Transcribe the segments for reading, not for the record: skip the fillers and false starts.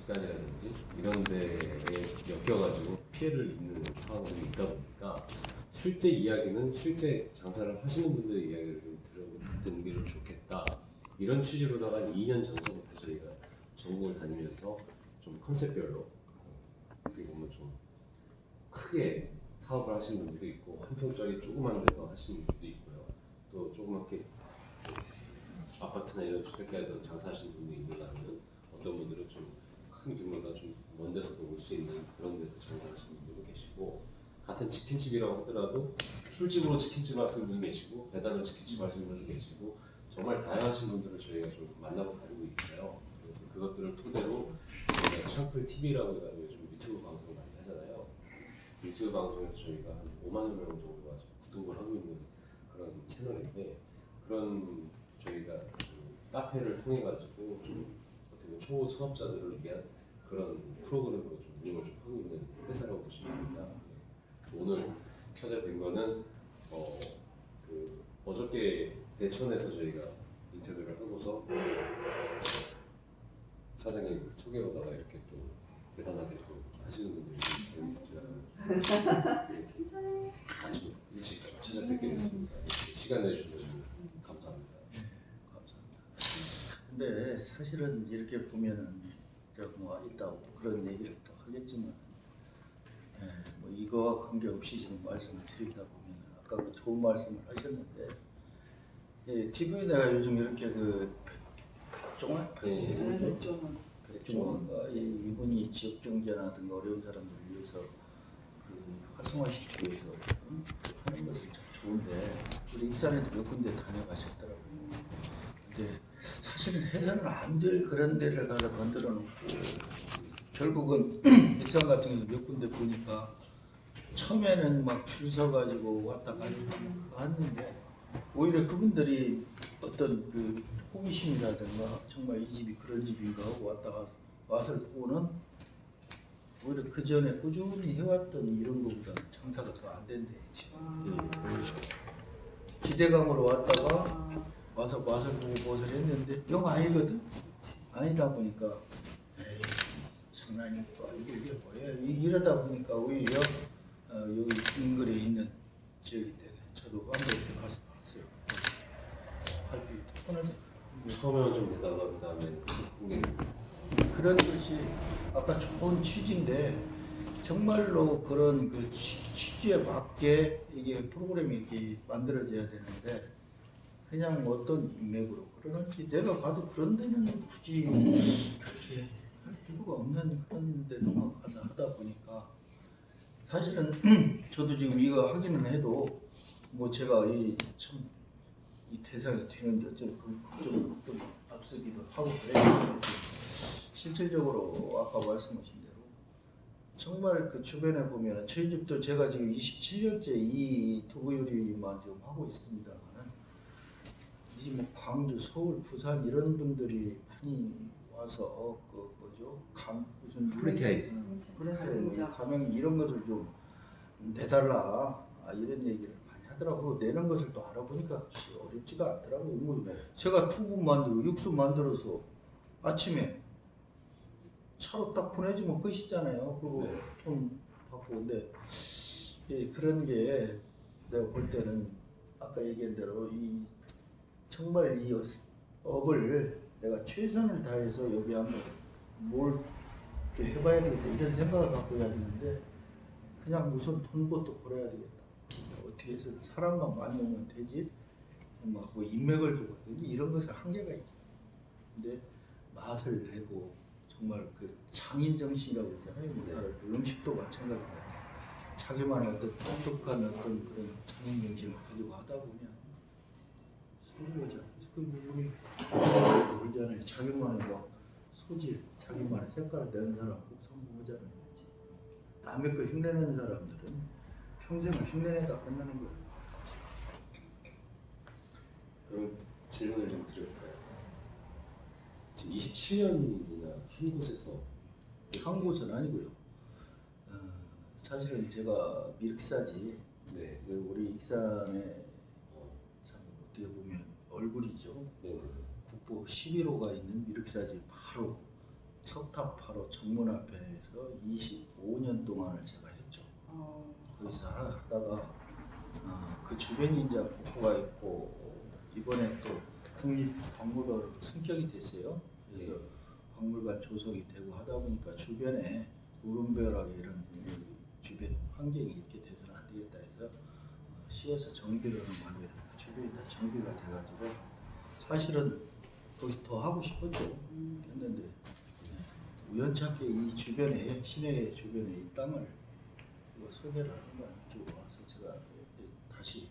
집단이라든지 이런 데에 엮여가지고 피해를 입는 상황들이 있다 보니까 실제 이야기는 실제 장사를 하시는 분들의 이야기를 좀 듣는 게 좀 좋겠다. 이런 취지로다가 2년 전서부터 저희가 전국을 다니면서 좀 컨셉별로 어떻게 보면 좀 크게 사업을 하시는 분들도 있고 한평짜리 조그만 데서 하시는 분들도 있고요. 또 조그맣게 아파트나 이런 주택가에서 장사하시는 분들이 있는다면 어떤 분들은 좀 큰 규모다 좀 먼 데서도 올 수 있는 그런 데서 장사하시는 분들도 계시고 같은 치킨집이라고 하더라도 술집으로 치킨집 하시는 분이 계시고 배달로 치킨집 하시는 분이 계시고 정말 다양하신 분들을 저희가 좀 만나고 다니고 있어요. 그래서 그것들을 토대로 저희가 샹플 TV라고 해가지고 요즘 유튜브 방송을 많이 하잖아요. 유튜브 방송에서 저희가 한 5만여 명 정도가 구독을 하고 있는 그런 채널인데 그런 저희가 그 카페를 통해 가지고 좀 어떻게 보면 초사업자들을 위한 그런 프로그램으로 좀 운영을 좀 하고 있는 회사라고 보시면 됩니다. 오늘 찾아뵌 거는 그 어저께 대천에서 저희가 인터뷰를 하고서 사장님 소개로다가 이렇게 또 대단하게 또 하시는 분들이 좀 있으시잖아요. 이렇게 아침 일찍 찾아뵙게 됐습니다. 시간 내주셔서 감사합니다. 감사합니다. 근데 사실은 이렇게 보면은 뭐 있다고 그런 얘기를 또 하겠지만, 뭐 이거와 관계없이 지금 말씀을 드리다 보면 아까 그 좋은 말씀을 하셨는데, TV에 내가 요즘 이렇게 그 백종원, 백종원과 이분이 지역 경제라든가 어려운 사람들을 위해서 그 활성화시키기 위해서 하는 것은 참 좋은데 우리 익산에도 몇 군데 다녀가셨더라고요. 근데 사실은 해서는 안 될 그런 데를 가서 만들어 놓고 결국은 익산 같은 경우도 몇 군데 보니까 처음에는 막 줄 서가지고 왔다 가고 했는데 오히려 그분들이 어떤 그 호기심이라든가 정말 이 집이 그런 집인가 하고 왔다가 와서 오는 오히려 그 전에 꾸준히 해왔던 이런 것보다 장사가 더 안 된대 지금. 기대감으로 왔다가 와서 맛을 보고 무엇을 했는데 영 아니거든. 아니다 보니까 에이 장난이니까 이게 뭐야 이러다 보니까 오히려 여기 인근에 있는 지역인데 저도 한번 가서 봤어요. 할비 툭하는 처음에는 좀 되다가 그 다음에 그런 것이 아까 좋은 취지인데 정말로 그런 그 취지에 맞게 이게 프로그램이 이렇게 만들어져야 되는데 그냥 어떤 인맥으로 그러는지 내가 봐도 그런 데는 굳이 그렇게 할 필요가 없는 그런 데도 막 하다 보니까 사실은 저도 지금 이거 하기는 해도 뭐 제가 이 대상이 되는데 좀 앞서기도 하고 그래요. 실질적으로 아까 말씀하신 대로 정말 그 주변에 보면 저희 집도 제가 지금 27년째 이 두부 요리만 지금 하고 있습니다만은 이 뭐 광주, 서울, 부산 이런 분들이 많이 와서 그 뭐죠 무슨 프랜차이즈 가맹 이런 것을 좀 내달라 이런 얘기를 많이 하더라고. 내는 것을 또 알아보니까 어렵지가 않더라고요. 뭐 제가 투국 만들고 육수 만들어서 아침에 차로 딱 보내주면 끝이잖아요. 그리고 네. 돈 받고. 근데 그런 게 내가 볼 때는 아까 얘기한 대로 정말 이 업을 내가 최선을 다해서 여기 한번 뭘 해봐야 되겠다 이런 생각을 갖고 해야 되는데 그냥 우선 돈부터 벌어야 되겠다. 어떻게 해서 사람만 많이 오면 되지 뭐 인맥을 두고 이런 것은 한계가 있죠. 근데 맛을 내고 정말 그 장인 정신이라고 그러잖아요. 음식도 마찬가지입니다. 자기만의 어떤 독특한 어떤 그런 장인 정신을 가지고 하다 보면 서로잖아요. 우리 그러잖아요. 자기만의 뭐 소질, 자기만의 색깔을 내는 사람 꼭 성공하잖아요. 남의 거 흉내내는 사람들은 평생을 흉내내다 끝나는 거예요. 그럼 질문을 좀 드릴까요? 27년이나 한 곳에서 한 곳은 아니고요. 사실은 제가 미륵사지. 네. 우리 익산에 참 어떻게 보면 얼굴이죠. 네. 국보 11호가 있는 미륵사지 바로 석탑 바로 정문 앞에서 25년 동안을 제가 했죠. 거기서 하다가 그 주변이 이제 국보가 있고 이번에 또 국립박물관으로 승격이 됐어요. 그래서 예. 박물관 조성이 되고 하다 보니까 주변에 우름별하게 이런 주변 환경이 이렇게 돼서는 안 되겠다 해서 시에서 정비를 하는 주변이 다 정비가 돼가지고 사실은 거기서 더 하고 싶었죠. 했는데 우연찮게 이 주변에 시내 주변에 이 땅을 소개를 하는 거예요. 이쪽으로 와서 제가 다시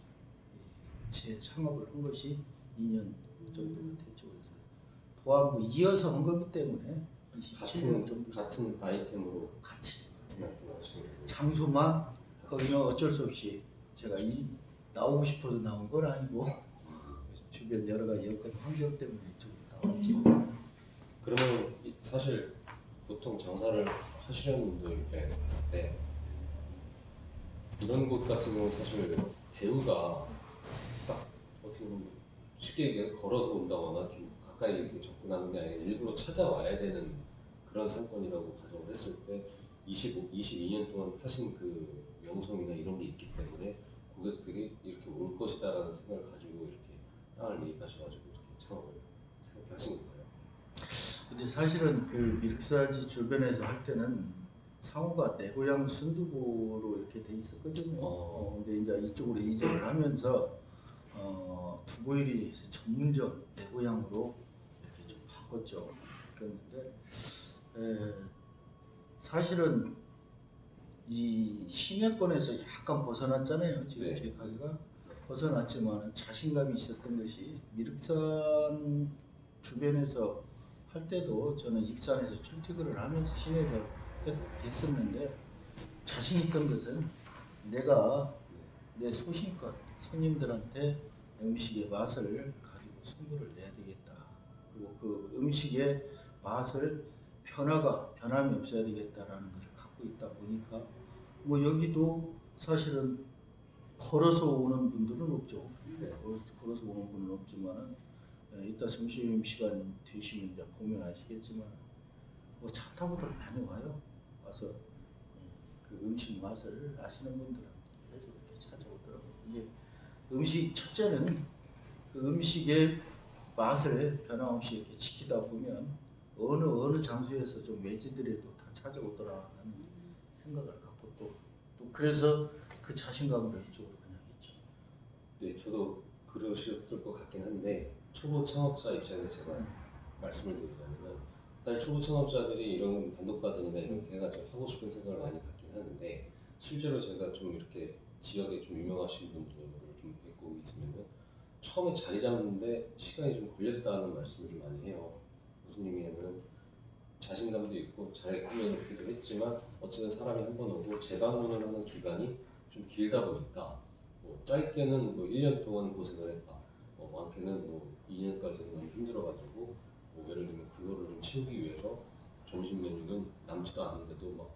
재창업을 한 것이 2년 정도가 됐죠. 그래서 도안부 이어서 한 거기 때문에 27년 정도 같은 아이템으로 같이 말씀하시는 장소만 거기는 어쩔 수 없이 제가 나오고 싶어서 나온 건 아니고 주변 여러 가지 여건 환경 때문에 이쪽으로 나왔지. 그러면 사실 보통 장사를 하시려는 분들께 봤을 때 이런 곳 같은 경우는 사실 배우가 딱 어떻게 보면 쉽게 얘기해 걸어서 온다거나 좀 가까이 이렇게 접근하는 게 아니라 일부러 찾아와야 되는 그런 상권이라고 가정을 했을 때 22년 동안 하신 그 명성이나 이런 게 있기 때문에 고객들이 이렇게 올 것이다라는 생각을 가지고 이렇게 땅을 매입하셔가지고 이렇게 창업을 생각해 하신 건가요? 근데 사실은 그 미륵사지 주변에서 할 때는 상호가 내 고향 순두부로 이렇게 돼 있었거든요. 근데 이제 이쪽으로 이전을 하면서 두보일이 전문점 내 고향으로 이렇게 좀 바꿨죠. 그런데 사실은 이 시내권에서 약간 벗어났잖아요. 지금 네. 제 가게가 벗어났지만 자신감이 있었던 것이 미륵산 주변에서 할 때도 저는 익산에서 출퇴근을 하면서 시내에서 했었는데 자신 있던 것은 내가 내 소신껏 손님들한테 음식의 맛을 가지고 승부를 내야 되겠다. 그리고 그 음식의 맛을 변함이 없어야 되겠다라는 것을 갖고 있다 보니까 뭐 여기도 사실은 걸어서 오는 분들은 없죠. 네. 걸어서 오는 분은 없지만은 이따 점심시간 드시면 이제 보면 아시겠지만 뭐 차 타고들 많이 와요. 와서 그 음식 맛을 아시는 분들은 계속 이렇게 찾아오더라고요. 이게 음식 첫째는 그 음식의 맛을 변함없이 이렇게 지키다 보면 어느 장소에서 좀 외지들에도 다 찾아오더라라는 생각을 갖고 또 그래서 그 자신감으로 이쪽으로 그냥 했죠. 네, 저도 그러셨을 것 같긴 한데 초보 창업자 입장에서 제가 말씀을 드리자면 사실 초보 창업자들이 이런 단독가든이나 이런 게 해가지고 하고 싶은 생각을 많이 갖긴 하는데 실제로 제가 좀 이렇게 지역에 좀 유명하신 분들을 좀 뵙고 있으면 처음에 자리 잡는데 시간이 좀 걸렸다는 말씀을 좀 많이 해요. 무슨 얘기냐면 자신감도 있고 잘 꾸며놓기도 했지만 어쨌든 사람이 한 번 오고 재방문을 하는 기간이 좀 길다 보니까 뭐 짧게는 뭐 1년 동안 고생을 했다. 많게는 뭐 2년까지는 너무 힘들어가지고 뭐 예를 들면 그거를 좀 채우기 위해서 점심 메뉴는 남지도 않는데도 막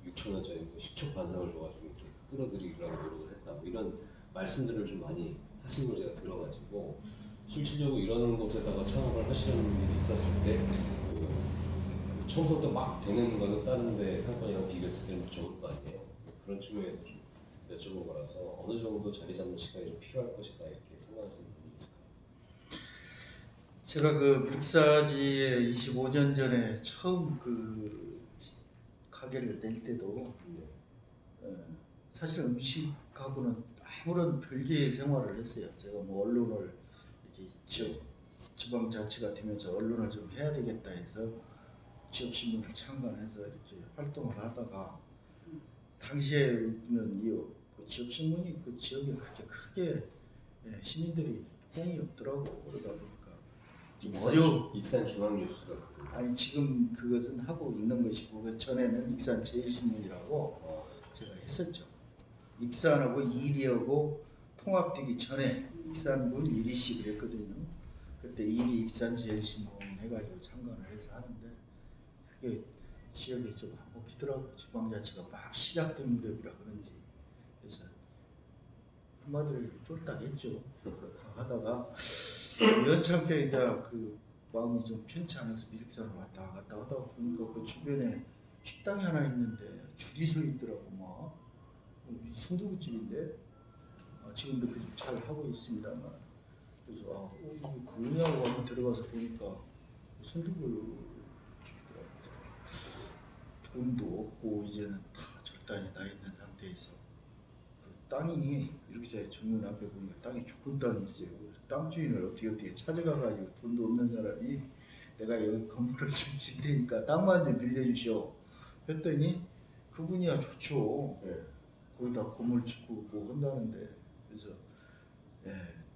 6천 원짜리 10초 반상을 줘가지고 이렇게 끌어들이려고 노력을 했다. 뭐 이런 말씀들을 좀 많이 하시는 걸 제가 들어가지고 실질적으로 이런 곳에다가 창업을 하시는 분들이 있었을 때 처음부터 막 되는 거는 다른 데 상권이랑 비교했을 때는 적을 거 아니에요. 그런 측면에서 좀 여쭤본 거라서 어느 정도 자리 잡는 시간이 좀 필요할 것이다 이렇게 생각하시는 분이 있을까요? 제가 그 미륵사지에 25년 전에 처음 그 가게를 낼 때도 사실 음식하고는 아무런 별개의 생활을 했어요. 제가 뭐 언론을 이렇게 지방자치가 되면서 언론을 좀 해야 되겠다 해서 지역신문을 창간해서 이렇게 활동을 하다가 당시에는 이 지역신문이 그 지역에 그렇게 크게 시민들이 호응이 없더라고. 그러다 보니까 좀 익산 중앙뉴스가 아니 지금 그것은 하고 있는 것이고 그 전에는 익산 제일신문이라고 제가 했었죠. 익산하고 이리하고 통합되기 전에 익산군 이리시 그랬거든요. 그때 이리 익산 제일신문 해가지고 창간을 해서 하는데 그게 지역에 좀 안 먹히더라고요. 지방자치가 막 시작된 무렵이라 그런지 그래서 한마디로 쫄딱했죠. 하다가 우연찮게 이제 그 마음이 좀 편치 않아서 미륵산을 왔다 갔다 하다 보니까 그 주변에 식당이 하나 있는데 줄이 서 있더라고. 막 순두부집인데 지금도 그 집 잘 하고 있습니다만, 그래서 이게 뭐냐고 한번 들어가서 보니까 순두부 돈도 없고 이제는 다 절단이 나 있는 상태에서 그 땅이 이렇게 정면 앞에 보니까 땅이 좁은 땅이 있어요. 그래서 땅 주인을 어떻게 찾아가가지고 돈도 없는 사람이 내가 여기 건물을 좀 질 테니까 땅만 좀 빌려주시오 했더니 그분이야 좋죠. 네. 거기다 건물 짓고 뭐 한다는데, 그래서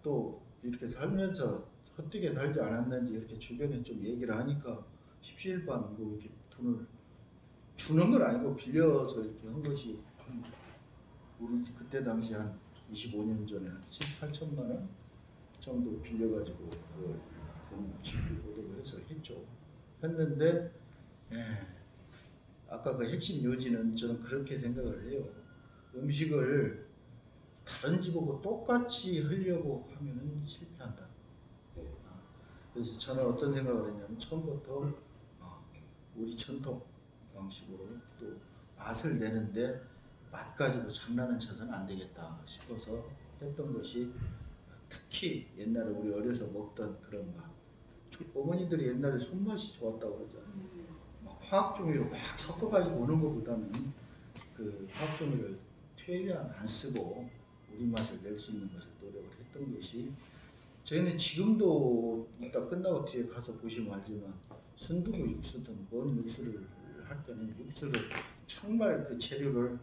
또 이렇게 살면서 헛되게 살지 않았는지 이렇게 주변에 좀 얘기를 하니까 십시일반 뭐 이렇게 돈을 주는 건 아니고 빌려서 이렇게 한 것이 우리 그때 당시 한 25년 전에 한 7,8천만 원 정도 빌려가지고 그 집을 보도록 해서 했는데 아까 그 핵심 요지는 저는 그렇게 생각을 해요. 음식을 다른 집하고 똑같이 하려고 하면은 실패한다. 그래서 저는 어떤 생각을 했냐면 처음부터 우리 전통 방식으로 또 맛을 내는데 맛 가지고 장난은 쳐서는 안 되겠다 싶어서 했던 것이, 특히 옛날에 우리 어려서 먹던 그런 맛. 어머니들이 옛날에 손맛이 좋았다고 그러잖아요. 막 화학종이로 막 섞어가지고 오는 것보다는 그 화학종이를 최대한 안 쓰고 우리 맛을 낼 수 있는 것을 노력을 했던 것이, 저희는 지금도 이따 끝나고 뒤에 가서 보시면 알지만 순두부 육수든 뭔 육수를 할 때는 육수를 정말 그 재료를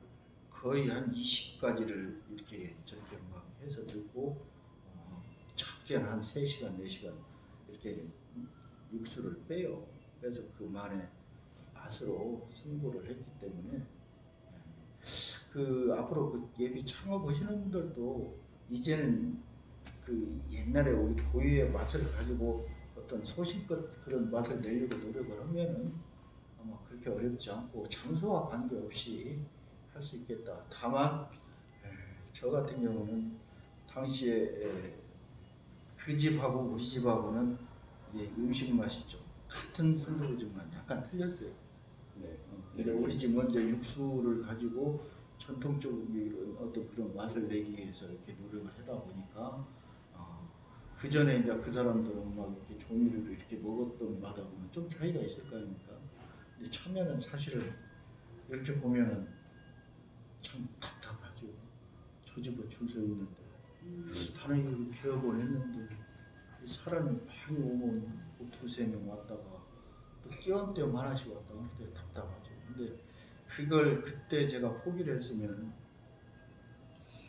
거의 한 20가지를 이렇게 저렇게 막 해서 넣고 작게는 한 3시간, 4시간 이렇게 육수를 빼요. 그래서 그만의 맛으로 승부를 했기 때문에 그 앞으로 그 예비 창업 하시는 분들도 이제는 그 옛날에 우리 고유의 맛을 가지고 어떤 소신껏 그런 맛을 내려고 노력을 하면은 아마 그렇게 어렵지 않고 장소와 관계없이 할 수 있겠다. 다만 저 같은 경우는 당시에 그 집하고 우리 집하고는 음식 맛이 좀 같은 순두부지만 약간 틀렸어요. 근데 우리 집은 이제 육수를 가지고 전통적인 어떤 그런 맛을 내기 위해서 이렇게 노력을 하다 보니까 그 전에 이제 그 사람들은 막 이렇게 조미료를 이렇게 먹었던 맛하고는 좀 차이가 있을 거 아닙니까? 근데 처음에는 사실은 이렇게 보면은 참 답답하죠. 저 집은 줄 서 있는데 다른 이렇게 개업을 했는데 사람이 많이 오면 뭐 2-3명 왔다가 또 띄엄띄엄 하나씩 왔다가 할 때 답답하죠. 근데 그걸 그때 제가 포기를 했으면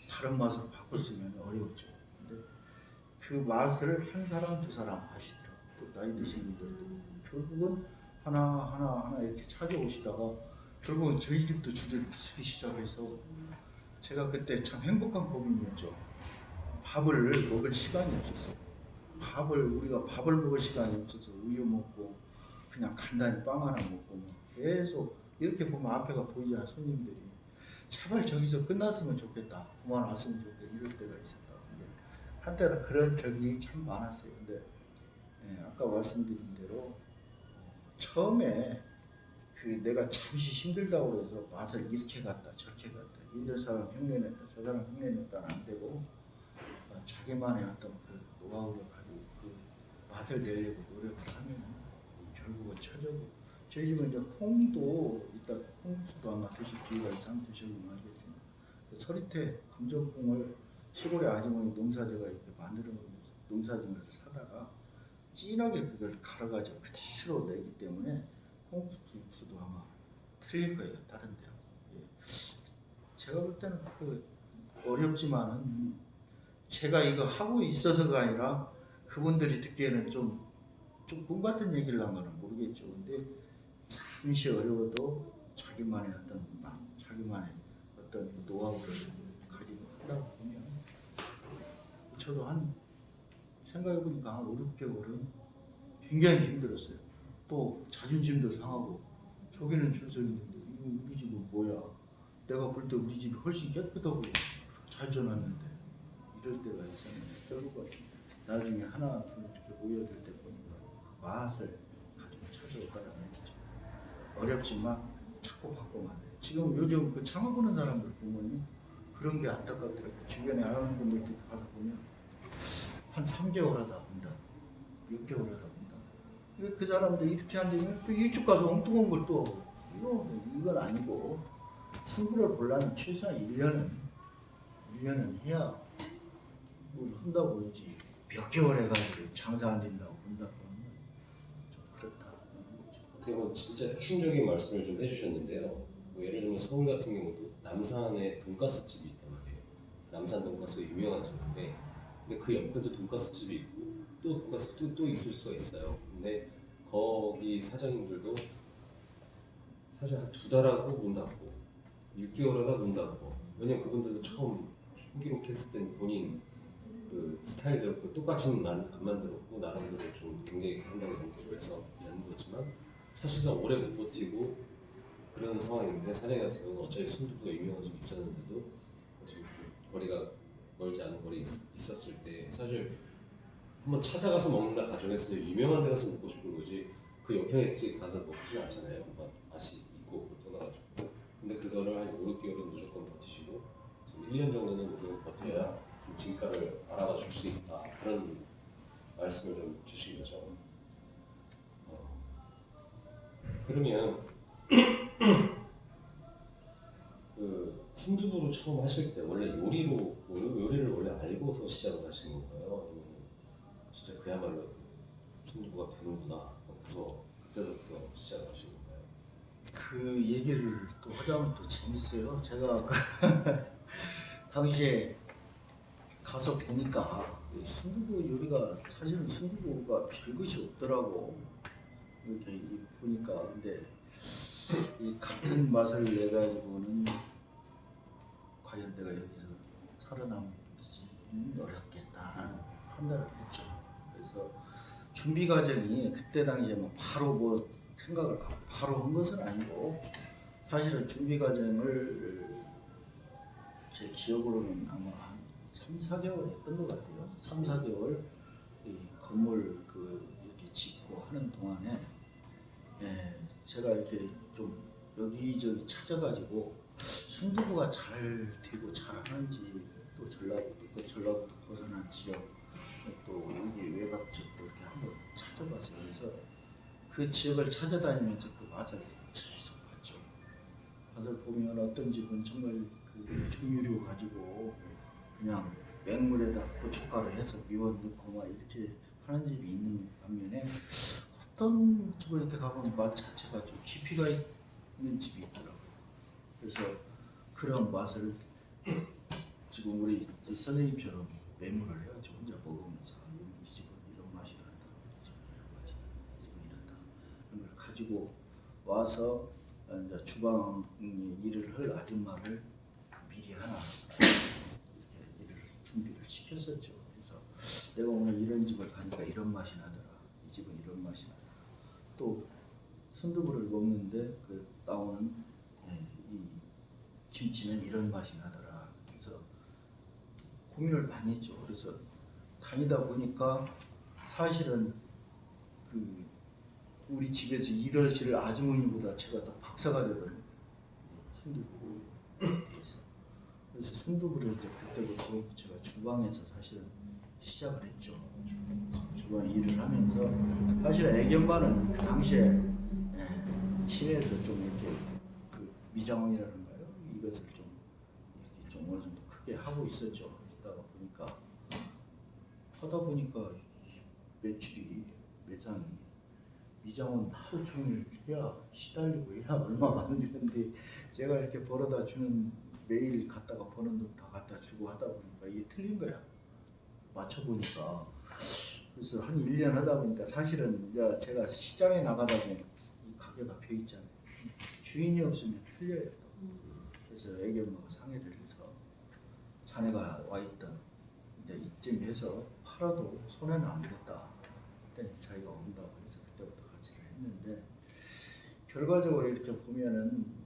다른 맛으로 바꿨으면 어려웠죠. 근데 그 맛을 한 사람, 2사람 아시더라고요. 또 나이 드신 분들도 결국은 하나 이렇게 찾아오시다가 결국은 저희 집도 줄을 서기 시작해서 제가 그때 참 행복한 고민이었죠. 밥을 먹을 시간이 없었어요. 우리가 밥을 먹을 시간이 없어서 우유 먹고 그냥 간단히 빵 하나 먹고 뭐 계속 이렇게 보면 앞에가 보이잖아. 손님들이 제발 저기서 끝났으면 좋겠다, 그만 왔으면 좋겠다, 이럴 때가 있었다. 근데 한때는 그런 적이 참 많았어요. 근데 아까 말씀드린 대로 처음에 그 내가 잠시 힘들다고 해서 맛을 이렇게 갔다 저렇게 갔다 이저 사람 흉내냈다 저 사람 흉내냈다는 안 되고 자기만의 어떤 그 노하우를 가지고 그 맛을 내려고 노력을 하면 결국은 쳐져고, 저희 집은 이제 콩도 이따 콩국수도 아마 드실 기회가 있으면 드셔보면 알겠지만 그 서리태 감정콩을 시골의 아주머니 농사져가 이렇게 만들어 놓은 농사진 것을 사다가 진하게 그걸 갈아가지고 그대로 내기 때문에 콩국수 육수도 아마 틀릴 거예요. 다른 데요. 제가 볼 때는 그 어렵지만은 제가 이거 하고 있어서가 아니라 그분들이 듣기에는 좀 꿈같은 얘기를 한 거는 모르겠죠. 근데 잠시 어려워도 자기만의 어떤 맛, 자기만의 어떤 노하우를 가지고 하다 보면, 저도 생각해보니까 한 5-6개월은 굉장히 힘들었어요. 또 자존심도 상하고 저기는 줄 서 있는데 이거 우리 집은 뭐야? 내가 볼 때 우리 집이 훨씬 깨끗하고 잘 져놨는데 이럴 때가 있었는데 결국은 나중에 하나 둘 이렇게 모여들 때 보니까 맛을 가지고 찾아오가라는 거죠. 어렵지만 자꾸 바꾸면 안 돼. 지금 요즘 그 창업하는 사람들 보면 그런 게 안타깝더라고요. 주변에 아는 분들도 가서 보면 한 3개월 하다 본다, 6개월 하다 본다. 그 사람들 이렇게 한다면 또 일찍 가서 엉뚱한 걸 또 이건 아니고 승부를 보려면 최소한 1년은 해야 뭘 한다고 그러지. 몇 개월 해가지고 장사 안 된다고 본다고 하면 좀 그렇다. 어떻게 보면 진짜 핵심적인 말씀을 좀 해주셨는데요. 뭐 예를 들면 서울 같은 경우도 남산에 돈가스 집이 있단 말이에요. 남산 돈가스가 유명한 집인데, 근데 그 옆에도 돈가스 집이 있고 또 돈가스 또 있을 수가 있어요. 근데 거기 사장님들도 사실 한 2달 하고 문 닫고 6개월 하다 문 닫고, 왜냐면 그분들도 처음 호기롭게 했을 땐 본인 그 스타일대로 똑같이는 안 만들었고 나름대로 좀 굉장히 한다고 생각을 해서 하는 거지만 사실상 오래 못 버티고 그런 상황인데, 사장님 같은 경우는 어차피 순두부가 유명한 집이 있었는데도 지금 거리가 멀지 않은 거리에 있었을 때 사실 한번 찾아가서 먹는다 가정했을 때 유명한 데 가서 먹고 싶은 거지 그 옆에 집 가서 먹지는 않잖아요. 맛이 있고 떠나가지고. 근데 그거를 한 5, 6개월은 무조건 버티시고 1년 정도는 무조건 버텨야 좀 진가를 알아가 줄 수 있다, 그런 말씀을 좀 주신 거죠. 그러면 그 순두부로 처음 하실 때 원래 요리를 원래 알고서 시작을 하신 건가요? 아니면 진짜 그야말로 순두부가 되는구나 그래서 그때부터 시작을 하신 건가요? 그 얘기를 또 하자면 또 재밌어요. 제가 당시에 가서 보니까 이 순두부 요리가 사실은 순두부가 별것이 없더라고. 이렇게 보니까. 근데 이 같은 맛을 내 가지고는 과연 내가 여기서 살아남지 어렵겠다라는 판단을 했죠. 그래서 준비 과정이 그때 당시에 뭐 바로 뭐 생각을 갖고 바로 한 것은 아니고, 사실은 준비 과정을 제 기억으로는 아마 한 3, 4개월 했던 것 같아요. 3, 4개월 이 건물 그 이렇게 짓고 하는 동안에 제가 이렇게 좀 여기저기 찾아가지고 순두부가 잘 되고 잘 하는지, 또 전라북도 벗어난 지역, 또 여기 외곽 지역도 이렇게 한번 찾아봤어요. 그래서 그 지역을 찾아다니면서 그 맛을 계속 봤죠. 맛을 보면 어떤 집은 정말 그 조미료 가지고 그냥 맹물에다 고춧가루 해서 미원 넣고 막 이렇게 하는 집이 있는 반면에, 어떤 집을 이렇게 가보면 맛 자체가 좀 깊이가 있는 집이 있더라고요. 그래서 그런 맛을 지금 우리 선생님처럼 메모를 해가지고 혼자 먹으면서 이 집은 이런 맛이 난다, 이 집은 이런 맛이 난다, 이 집은 이런다, 이런 걸 가지고 와서 이제 주방 일을 할 아줌마를 미리 하나 이렇게 일을 준비를 시켰었죠. 그래서 내가 오늘 이런 집을 가니까 이런 맛이 나더라, 이 집은 이런 맛이 나더라, 또 순두부를 먹는데 그 나오는 이 김치는 이런 맛이 나더라. 그래서 고민을 많이 했죠. 그래서 다니다 보니까 사실은 그 우리 집에서 일하실 아주머니보다 제가 더 박사가 되더라고요. 순두부에 대해서. 그래서 순두부를 이제 그때부터 제가 주방에서 사실은 시작을 했죠. 주방 일을 하면서 사실 애견반은 그 당시에 시내에서 좀 이렇게 그 미장원이라는가요? 이것을 좀 이렇게 좀 어느 정도 크게 하고 있었죠. 있다가 보니까 하다 보니까 매장이 미장원 하루 종일 해야 시달리고 해야 얼마 안 되는데, 제가 이렇게 벌어다 주는, 매일 갔다가 버는 돈 다 갖다 주고 하다 보니까 이게 틀린 거야. 맞춰 보니까. 그래서 한 1년 하다 보니까 사실은 이제 제가 시장에 나가다 보면 이 가게가 벼 있잖아요. 주인이 없으면 틀려요. 그래서 애기 엄마가 상의를 해서 자네가 와 있던 이제 이쯤 해서 팔아도 손해는 안 보겠다. 그때 자기가 온다고 해서 그때부터 같이 했는데, 결과적으로 이렇게 보면은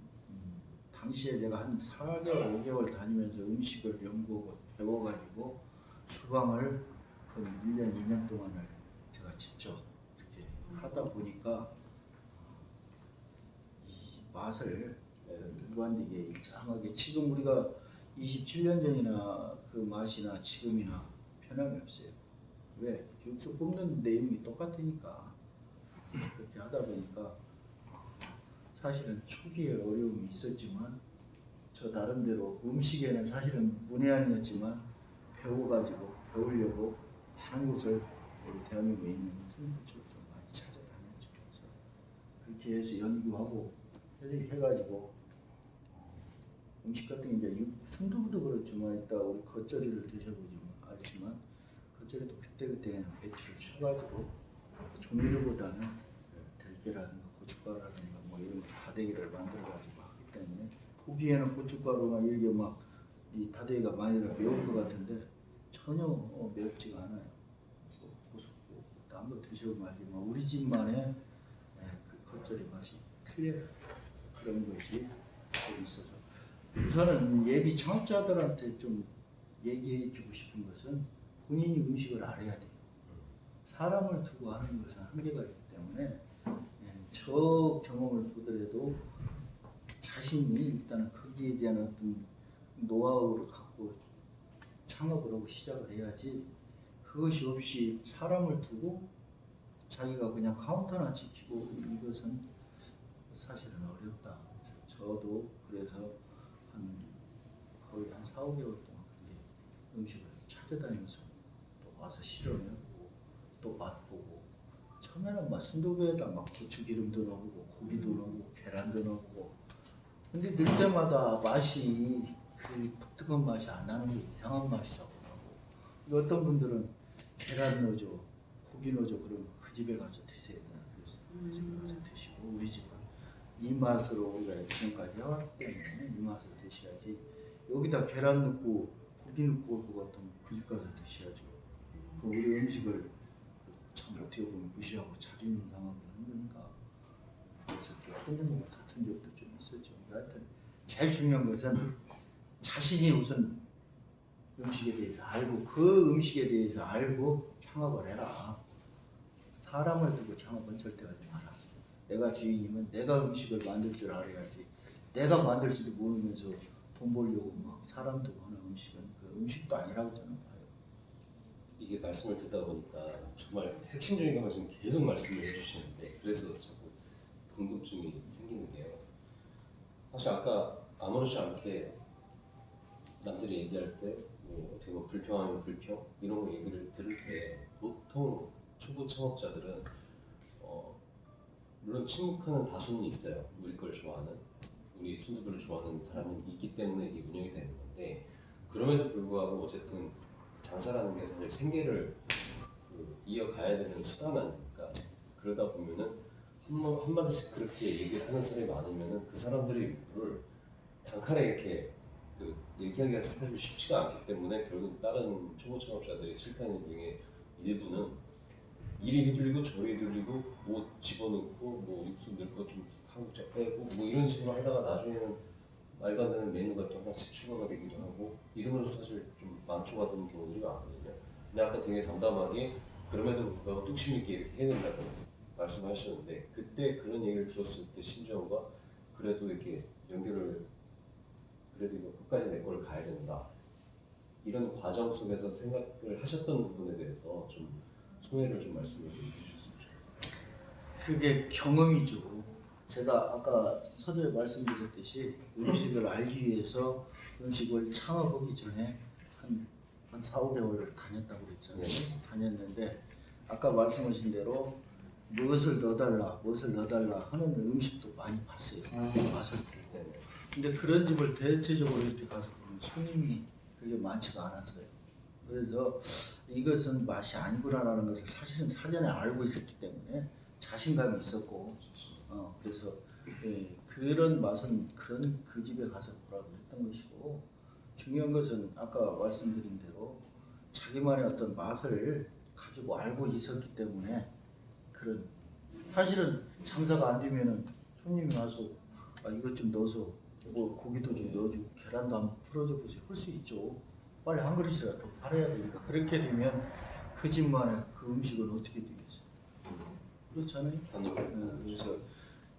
당시에 제가 한 4개월, 5개월 다니면서 음식을 연구하고 배워가지고 주방을 거의 1년, 2년 동안을 제가 직접 이렇게 하다 보니까 이 맛을 일관되게 일정하게 지금 우리가 27년 전이나 그 맛이나 지금이나 변함이 없어요. 왜? 육수 굽는 내용이 똑같으니까. 그렇게 하다 보니까 사실은 초기에 어려움이 있었지만 저 나름대로 음식에는 사실은 문외한이었지만 배우려고 많은 곳을 우리 대한민국에 있는 술집을 좀 많이 찾아다녔죠. 그래서 그렇게 해서 연구하고 해가지고 음식 같은 게 이제 순두부도 그렇지만 이따 우리 겉절이를 드셔보지만 알지만 겉절이도 그때그때 그냥 배추를 쳐가지고 조미료보다는 들깨라든가 고춧가루라든가 뭐 이런 다대기를 만들어가지고 하기 때문에 보기에는 고춧가루가 이게 막 이 다대기가 많이 매울 것 같은데 전혀 맵지가 않아요. 고소고 한번 드셔보면 알지만 우리 집만의 그 겉절이 맛이 틀려요. 그런 것이 좀 있어서 우선은 예비 창업자들한테 좀 얘기해 주고 싶은 것은 본인이 음식을 알아야 돼요. 사람을 두고 하는 것은 한계가 있기 때문에 저 경험을 보더라도 자신이 일단은 거기에 대한 어떤 노하우를 갖고 창업을 하고 시작을 해야지 그것이 없이 사람을 두고 자기가 그냥 카운터나 지키고 이것은 사실은 어렵다. 저도 그래서 거의 한 4, 5개월 동안 음식을 찾아다니면서 또 와서 실험해보고 또 맛보고 처음에는 막 순두부에다 막 고추기름도 넣고 고기도 넣고 계란도 넣고 근데 넣을 때마다 맛이 그 독특한 맛이 안 나는 게 이상한 맛이 자꾸 나고 어떤 분들은 계란 넣어줘 고기 넣어줘 그러면 그 집에 가서 드세요. 그래서 그 집에 가서 드시고 우리 집은 이 맛으로 우리가 지금까지 해왔기 때문에 이 맛으로 드셔야지 여기다 계란 넣고 고기 넣고 그거 같으면 그 집 가서 드셔야죠. 그 우리 음식을 참 어떻게 보면 무시하고 자존심 상하고 하는 거니까 그래서 어떤 분과 같은 적도 좀 있었죠. 하여튼 제일 중요한 것은 자신이 우선 음식에 대해서 알고 그 음식에 대해서 알고 창업을 해라. 사람을 두고 창업은 절대 하지 마라. 내가 주인이면 내가 음식을 만들 줄 알아야지. 내가 만들지도 모르면서 돈 벌려고 막 사람 두고 하는 음식은 그 음식도 아니라고 저는 봐요. 이게 말씀을 듣다 보니까 정말 핵심적인 것만 지금 계속 말씀을 해주시는데 그래서 자꾸 궁금증이 생기는 게요. 사실 아까 아무렇지 않게 남들이 얘기할 때 뭐 어떻게 보면 불평하면 불평 이런 거 얘기를 들을 때 보통 초보 창업자들은 물론 침묵하는 다수는 있어요. 우리 걸 좋아하는 우리 순두부를 좋아하는 사람이 있기 때문에 이게 운영이 되는 건데 그럼에도 불구하고 어쨌든 장사라는 게 사실 생계를 이어가야 되는 수단 아닙니까? 그러다 보면은 한마디씩 그렇게 얘기를 하는 사람이 많으면은 그 사람들의 욕구를 단칼에 이렇게 얘기하기가 사실 쉽지가 않기 때문에 결국 다른 초보 창업자들이 실패하는 중에 일부는 이리 휘둘리고 저리 휘둘리고 뭐 집어넣고 뭐 육수 넣을 거 좀 하고 빼고 뭐 이런 식으로 하다가 나중에는 말도 안 되는 메뉴가 또 하나씩 추가가 되기도 하고 이러면서 사실 좀 망초가 되는 경우들이 많거든요. 근데 아까 되게 담담하게 그럼에도 불구하고 뚝심 있게 이렇게 해야 된다고 말씀하셨는데 그때 그런 얘기를 들었을 때 심정과 그래도 이렇게 연결을 그래도 이거 끝까지 내 거를 가야 된다 이런 과정 속에서 생각을 하셨던 부분에 대해서 좀 소회를 좀 말씀을 해주셨으면 좋겠습니다. 그게 경험이죠. 제가 아까 서두에 말씀드렸듯이 음식을 알기 위해서 음식을 창업하기 전에 한 4, 5개월 다녔다고 그랬잖아요. 네. 다녔는데 아까 말씀하신 대로 무엇을 넣어달라 하는 음식도 많이 봤어요. 맛을 보고. 네. 근데 그런 집을 대체적으로 이렇게 가서 보면 손님이 그게 많지가 않았어요. 그래서 이것은 맛이 아니구나라는 것을 사실은 사전에 알고 있었기 때문에 자신감이 있었고 그래서 그런 맛은 그 집에 가서 보라고 했던 것이고 중요한 것은 아까 말씀드린 대로 자기만의 어떤 맛을 가지고 알고 있었기 때문에 그런 사실은 장사가 안 되면은 손님이 와서 이것 좀 넣어서 뭐 고기도 좀 넣어주고 계란도 한번 풀어줘 보세요 할 수 있죠. 빨리 한 그릇이라도 팔아야 되니까 그렇게 되면 그 집만의 그 음식은 어떻게 되겠어요? 그렇잖아요. 산으로. 그래서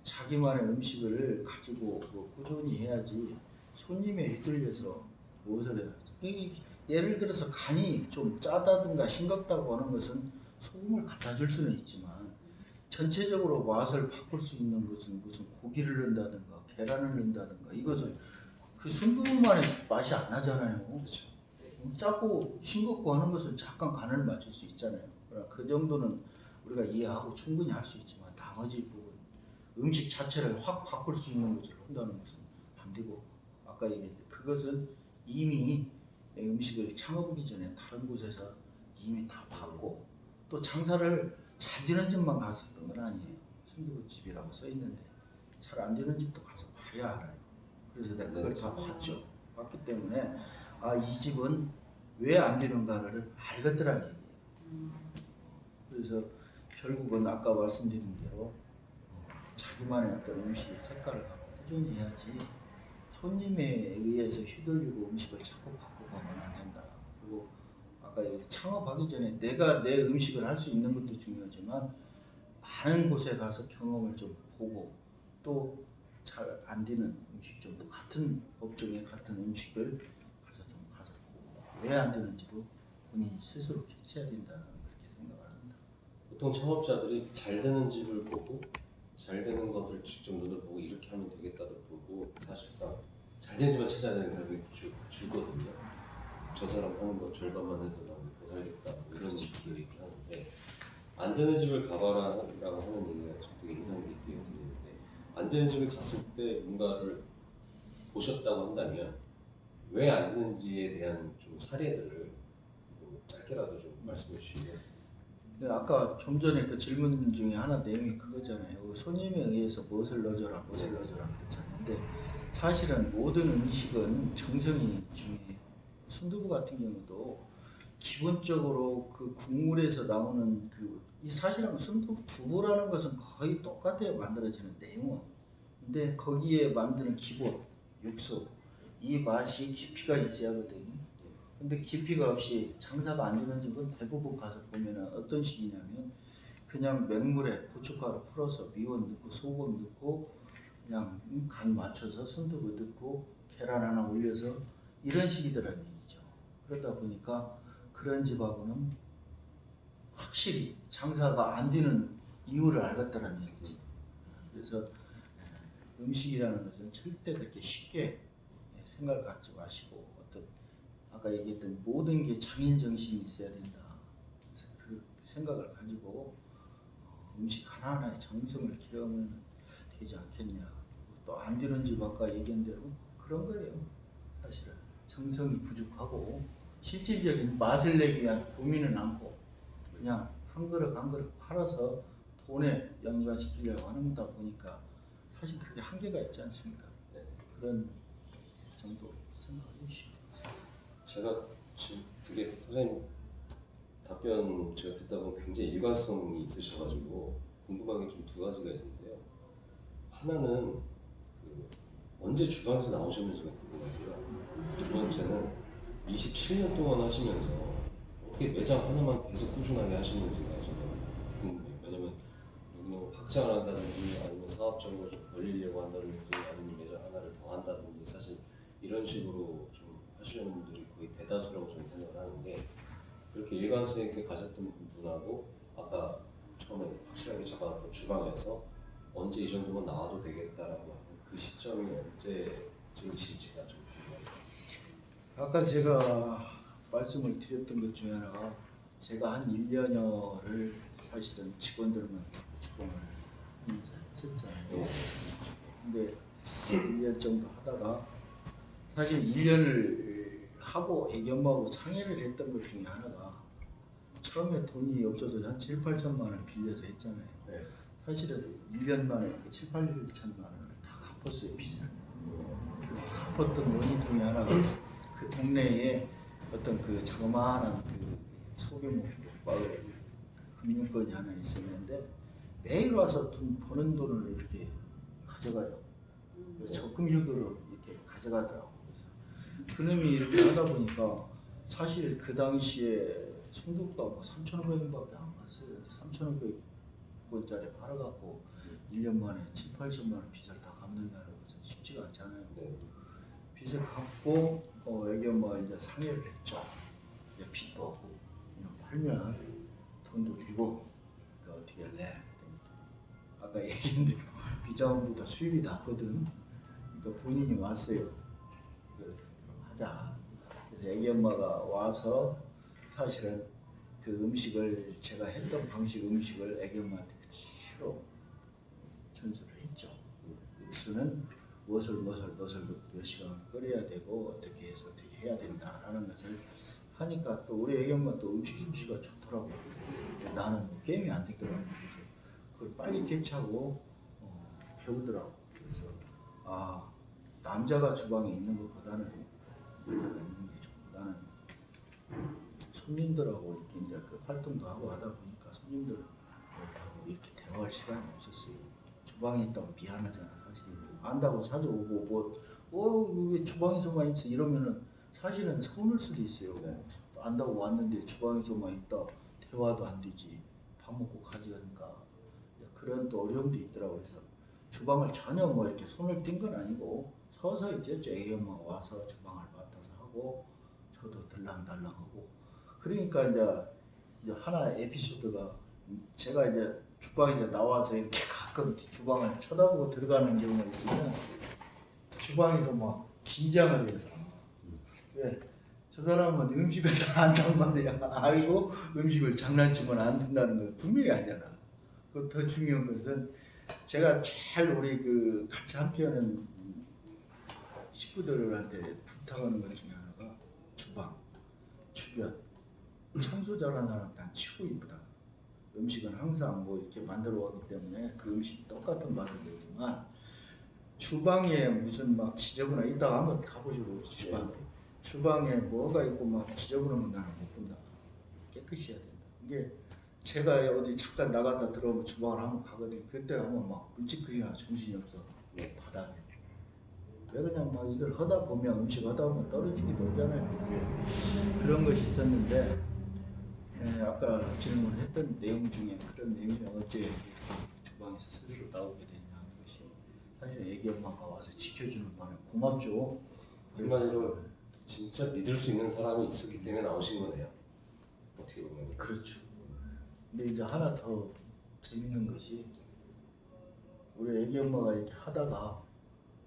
자기만의 음식을 가지고 뭐 꾸준히 해야지 손님에 휘둘려서 무엇을 해야지. 예를 들어서 간이 좀 짜다든가 싱겁다고 하는 것은 소금을 갖다 줄 수는 있지만 전체적으로 맛을 바꿀 수 있는 것은 무슨 고기를 넣는다든가 계란을 넣는다든가 이것은 그 순두부만의 맛이 안 나잖아요. 그렇죠. 짜고 싱겁고 하는 것은 잠깐 간을 맞출 수 있잖아요. 그러나 그 정도는 우리가 이해하고 충분히 할 수 있지만 나머지 부분 음식 자체를 확 바꿀 수 있는 것을 한다는 것은 안 되고 아까 얘기했듯 그것은 이미 음식을 창업하기 전에 다른 곳에서 이미 다 봤고 또 장사를 잘 되는 집만 갔었던 건 아니에요. 순두부집이라고 써 있는데 잘 안 되는 집도 가서 봐야 알아요. 그래서 내가 그걸 다 봤죠. 봤기 때문에 아 이 집은 왜 안 되는가를 알겠더란 얘기예요. 그래서 결국은 아까 말씀드린 대로 자기만의 어떤 음식의 색깔을 갖고 꾸준히 해야지 손님에 의해서 휘둘리고 음식을 자꾸 바꾸고 하면 안 된다. 그리고 아까 창업하기 전에 내가 내 음식을 할 수 있는 것도 중요하지만 많은 곳에 가서 경험을 좀 보고 또 잘 안 되는 음식점도 같은 업종의 같은 음식을 가서 좀 가서 보고 왜 안 되는지도 본인이 스스로 캐치해야 된다 그렇게 생각을 합니다. 보통 창업자들이 잘 되는 집을 보고 잘 되는 것을 직접 눈으로 보고 이렇게 하면 되겠다도 보고 사실상 잘 된 집만 찾아야 되는 사람이 주거든요. 저 사람 하는 거 절반만 해도 나는 더 살겠다 이런 식으로 얘기하는데 안 되는 집을 가봐라라고 하는 얘기가 좀 되게 인상 깊게 들리는데 안 되는 집을 갔을 때 뭔가를 보셨다고 한다면 왜 안 되는지에 대한 좀 사례들을 뭐 짧게라도 좀 말씀해 주시면. 근데 아까 좀 전에 그 질문 중에 하나 내용이 그거잖아요. 손님에 의해서 무엇을 넣어줘라, 무엇을 넣어줘라 그랬잖아요. 근데 사실은 모든 음식은 정성이 중요해요. 순두부 같은 경우도 기본적으로 그 국물에서 나오는 이 사실은 순두부 두부라는 것은 거의 똑같아요. 만들어지는 내용은. 근데 거기에 만드는 기본 육수 이 맛이 깊이가 있어야 하거든요. 근데 깊이가 없이 장사가 안 되는 집은 대부분 가서 보면은 어떤 식이냐면 그냥 맹물에 고춧가루 풀어서 미원 넣고 소금 넣고 그냥 간 맞춰서 순두부 넣고 계란 하나 올려서 이런 식이더라는 얘기죠. 그러다 보니까 그런 집하고는 확실히 장사가 안 되는 이유를 알겠다는 얘기지. 그래서 음식이라는 것은 절대 그렇게 쉽게 생각을 갖지 마시고 어떤 아까 얘기했던 모든 게 장인 정신이 있어야 된다. 그래서 그 생각을 가지고 음식 하나하나에 정성을 기르면 되지 않겠냐. 또 안 되는 집 아까 얘기한 대로 그런 거예요. 사실은 정성이 부족하고 실질적인 맛을 내기 위한 고민은 않고 그냥 한 그릇 한 그릇 팔아서 돈에 연관시키려고 하는 거다 보니까 사실 그게 한계가 있지 않습니까? 네. 그런 정도 생각해 주시고. 제가 지금 되게 선생님 답변 제가 듣다 보면 굉장히 일관성이 있으셔가지고 궁금한 게 좀 두 가지가 있는데요. 하나는 그 언제 주방에서 나오셨는지가 궁금하고요. 두 번째는 27년 동안 하시면서 어떻게 매장 하나만 계속 꾸준하게 하시는지가 저는 궁금해요. 왜냐면 여기는 확장을 한다든지 아니면 사업적으로 좀 벌리려고 한다든지 아니면 매장 하나를 더 한다든지 사실 이런 식으로 좀 하시는 분들이 거의 대다수라고 저는 생각을 하는데 그렇게 일관성 있게 가셨던 분하고 아까 처음에 확실하게 잡아놨던 주방에서 언제 이 정도면 나와도 되겠다라고 하는 그 시점이 언제쯤이실지가 좀 궁금합니다. 아까 제가 말씀을 드렸던 것 중에 하나가 제가 한 1년여를 사실은 직원들만 주방을 하면서 했었잖아요. 근데 1년 정도 하다가 사실 1년을 하고 애견마하고 상의를 했던 것 중에 하나가 처음에 돈이 없어서 한 7, 8천만 원을 빌려서 했잖아요. 네. 사실은 1년 만에 그 7, 8천만 원을 다 갚았어요. 비싼. 갚았던 원인 중에 하나가 그 동네에 어떤 그 자그마한 그 소규모 마을 금융권이 하나 있었는데 매일 와서 돈 버는 돈을 이렇게 가져가요. 적금식으로 이렇게 가져가더라고. 그래서 그놈이 이렇게 하다 보니까 사실 그 당시에 순두부가 뭐 3,500원밖에 안 갔어요. 3,500 원짜리 팔아갖고 1년 만에 7, 80만 원 빚을 다 갚는다는 것은 쉽지가 않잖아요. 네. 빚을 갚고 애기 엄마가 이제 상의를 했죠. 이제 빚도 없고 그냥 팔면 돈도 들고 어떻게 할래? 아까 얘기한 대로 비자금보다 수입이 낮거든. 그러니까 본인이 왔어요. 그럼 하자. 그래서 애기 엄마가 와서 사실은 그 음식을 제가 했던 방식 음식을 애기 엄마한테 그대로 전수를 했죠. 육수는 무엇을 몇 시간을 끓여야 되고 어떻게 해서 어떻게 해야 된다라는 것을 하니까 또 우리 애기 엄마 또 음식 솜씨가 좋더라고. 나는 게임이 안 되더라고. 그래서 그걸 빨리 개차고 배우더라고. 그래서 아 남자가 주방에 있는 것보다는 여자가 있는 게 좋고 나는 손님들하고 이렇게 이제 그 활동도 하고 하다 보니까 손님들하고 이렇게 대화할 시간이 없었어요. 주방에 있다고 미안하잖아 사실. 안다고 찾아오고 왜 주방에서만 있어 이러면은 사실은 서운할 수도 있어요. 네. 안다고 왔는데 주방에서만 있다 대화도 안 되지. 밥 먹고 가지 그러니까 그런 또 어려움도 있더라고요. 그래서 주방을 전혀 뭐 이렇게 손을 띈 건 아니고 서서히 쬐 애기 엄마가 와서 주방을 맡아서 하고 저도 들랑달랑하고 그러니까 이제 하나 에피소드가 제가 이제 주방에 이제 나와서 이렇게 가끔 주방을 쳐다보고 들어가는 경우가 있으면 주방에서 막 긴장을 해요. 왜? 저 사람은 음식을 다 안단 말이야. 알고 음식을 장난치면 안 된다는 건 분명히 알잖아. 그 더 중요한 것은 제가 제일 우리 그 같이 함께하는 식구들한테 부탁하는 것 중에 하나가 주방, 주변, 청소 잘하는 사람 난 치고 이쁘다. 음식은 항상 뭐 이렇게 만들어 왔기 때문에 그 음식 똑같은 맛은 되지만 주방에 무슨 막 지저분한 이따가 한번 가보시고 주방에 주방에 뭐가 있고 막 지저분한 건 나는 못 본다. 깨끗이 해야 된다. 이게 제가 어디 잠깐 나갔다 들어오면 주방을 한번 가거든요. 그때 가면 막 물찌끄리나 정신이 없어. 바닥에. 왜 그냥 막 이걸 하다 보면 음식 하다 보면 떨어지기도 하잖아요. 그런 것이 있었는데 아까 질문했던 내용 중에 그런 내용이 어째 주방에서 스스로 나오게 되냐 하는 것이 사실 애기 엄마가 와서 지켜주는 바는 고맙죠. 한마디로 진짜 믿을 수 있는 사람이 있었기 때문에 나오신 거네요. 어떻게 보면. 그렇죠. 근데 이제 하나 더 재밌는 것이 우리 애기 엄마가 이렇게 하다가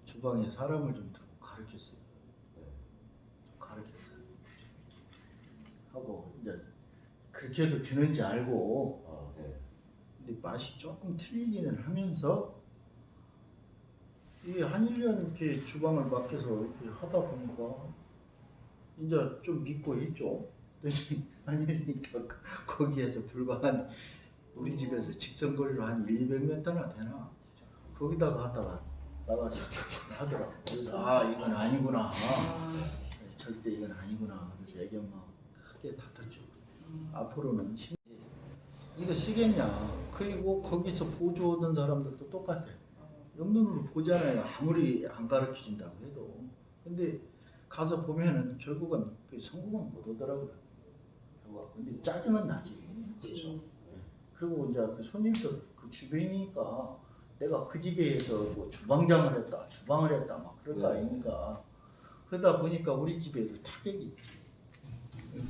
주방에 사람을 좀 두고 가르쳤어요. 가르쳤어요. 하고 이제 그렇게 해도 되는지 알고 네. 근데 맛이 조금 틀리기는 하면서 이게 한 1년 이렇게 주방을 맡겨서 이렇게 하다 보니까 이제 좀 믿고 했죠. 한 1년이니까 거기에서 불과 한 우리 집에서 직선거리로 한 200m나 되나 거기다가 하다가 나가서 하더라고. 그래서 아 이건 아니구나. 절대 이건 아니구나. 그래서 애기 엄마 크게 다퉜죠. 앞으로는 이거 쓰겠냐. 그리고 거기서 보조하는 사람들도 똑같아. 옆눈으로 보잖아요. 아무리 안 가르쳐준다고 해도. 근데 가서 보면은 결국은 그 성공은 못 오더라고요. 근데 짜증은 나지. 그렇죠. 그리고 이제 그 손님들 그 주변이니까 내가 그 집에서 뭐 주방장을 했다, 주방을 했다 막 그럴 거 아닙니까. 그러다 보니까 우리 집에도 타격이 있지.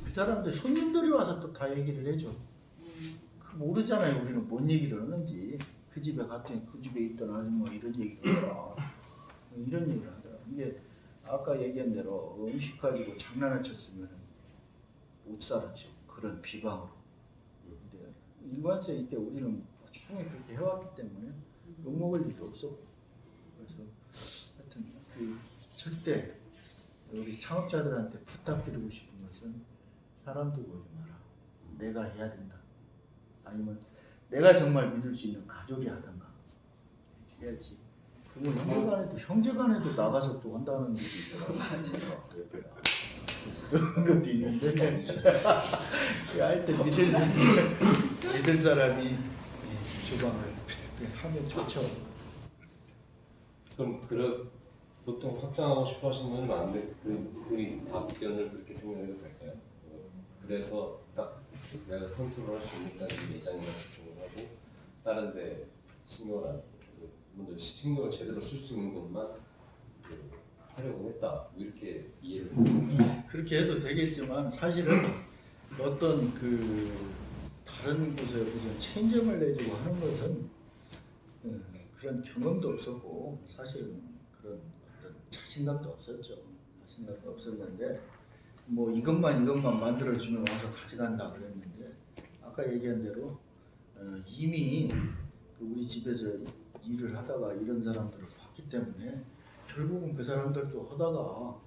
그 사람들 손님들이 와서 또 다 얘기를 해줘. 그 모르잖아요. 우리는 뭔 얘기를 하는지. 그 집에 갔더니 그 집에 있던 아줌마 이런 얘기를 하더라. 이런 얘기를 하더라. 이게 아까 얘기한 대로 음식 가지고 장난을 쳤으면 못 살았죠. 그런 비방으로. 근데 일관성 있게 우리는 충분히 그렇게 해왔기 때문에 욕먹을 일도 없었고. 그래서 하여튼 그 절대 우리 창업자들한테 부탁드리고 싶은 것은 사람 두고 오지 마라. 내가 해야 된다. 아니면 내가 정말 믿을 수 있는 가족이 하던가 해야지. 그건 형제간에도 나가서 또 한다는 일이 있더라고요. 그런 것도 있는데 하여튼 믿을 사람이 주방을 하면 좋죠. 그럼 보통 확장하고 싶어 하시는 분이 많은데 우리 답변을 그렇게 생각해도 될까요? 그래서 딱 내가 컨트롤할 수 있으니까 이 매장에만 집중을 하고 다른데 신경을 안 쓰고 먼저 신경을 제대로 쓸 수 있는 것만 하려고 했다 이렇게 이해를 그렇게 해도 되겠지만 사실은 어떤 그 다른 곳에 무슨 체인점을 내주고 하는 것은 그런 경험도 없었고 사실은 그런 어떤 자신감도 없었죠. 자신감도 없었는데 뭐 이것만 만들어주면 와서 가져간다 그랬는데 아까 얘기한 대로 이미 그 우리 집에서 일을 하다가 이런 사람들을 봤기 때문에 결국은 그 사람들도 하다가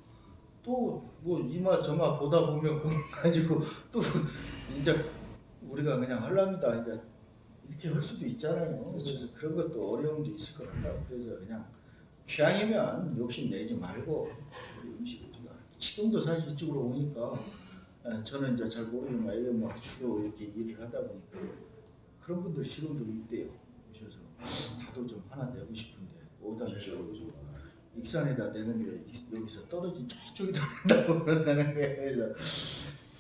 또 뭐 이마 저마 보다 보면 그거 가지고 또 이제 우리가 그냥 하랍니다 이제 이렇게 할 수도 있잖아요. 그래서 그런 것도 어려움도 있을 것 같다. 그래서 그냥 취향이면 욕심 내지 말고 우리 음식을 지금도 사실 이쪽으로 오니까 저는 이제 잘 모르지만 애들 막 주로 이렇게 일을 하다 보니까 그런 분들 지금도 있대요. 오셔서 나도 좀 하나 내고 싶은데 오다 익산에다 내는 게 여기서 떨어진 저쪽에다 낸다고 그런다는 거예요. 그래서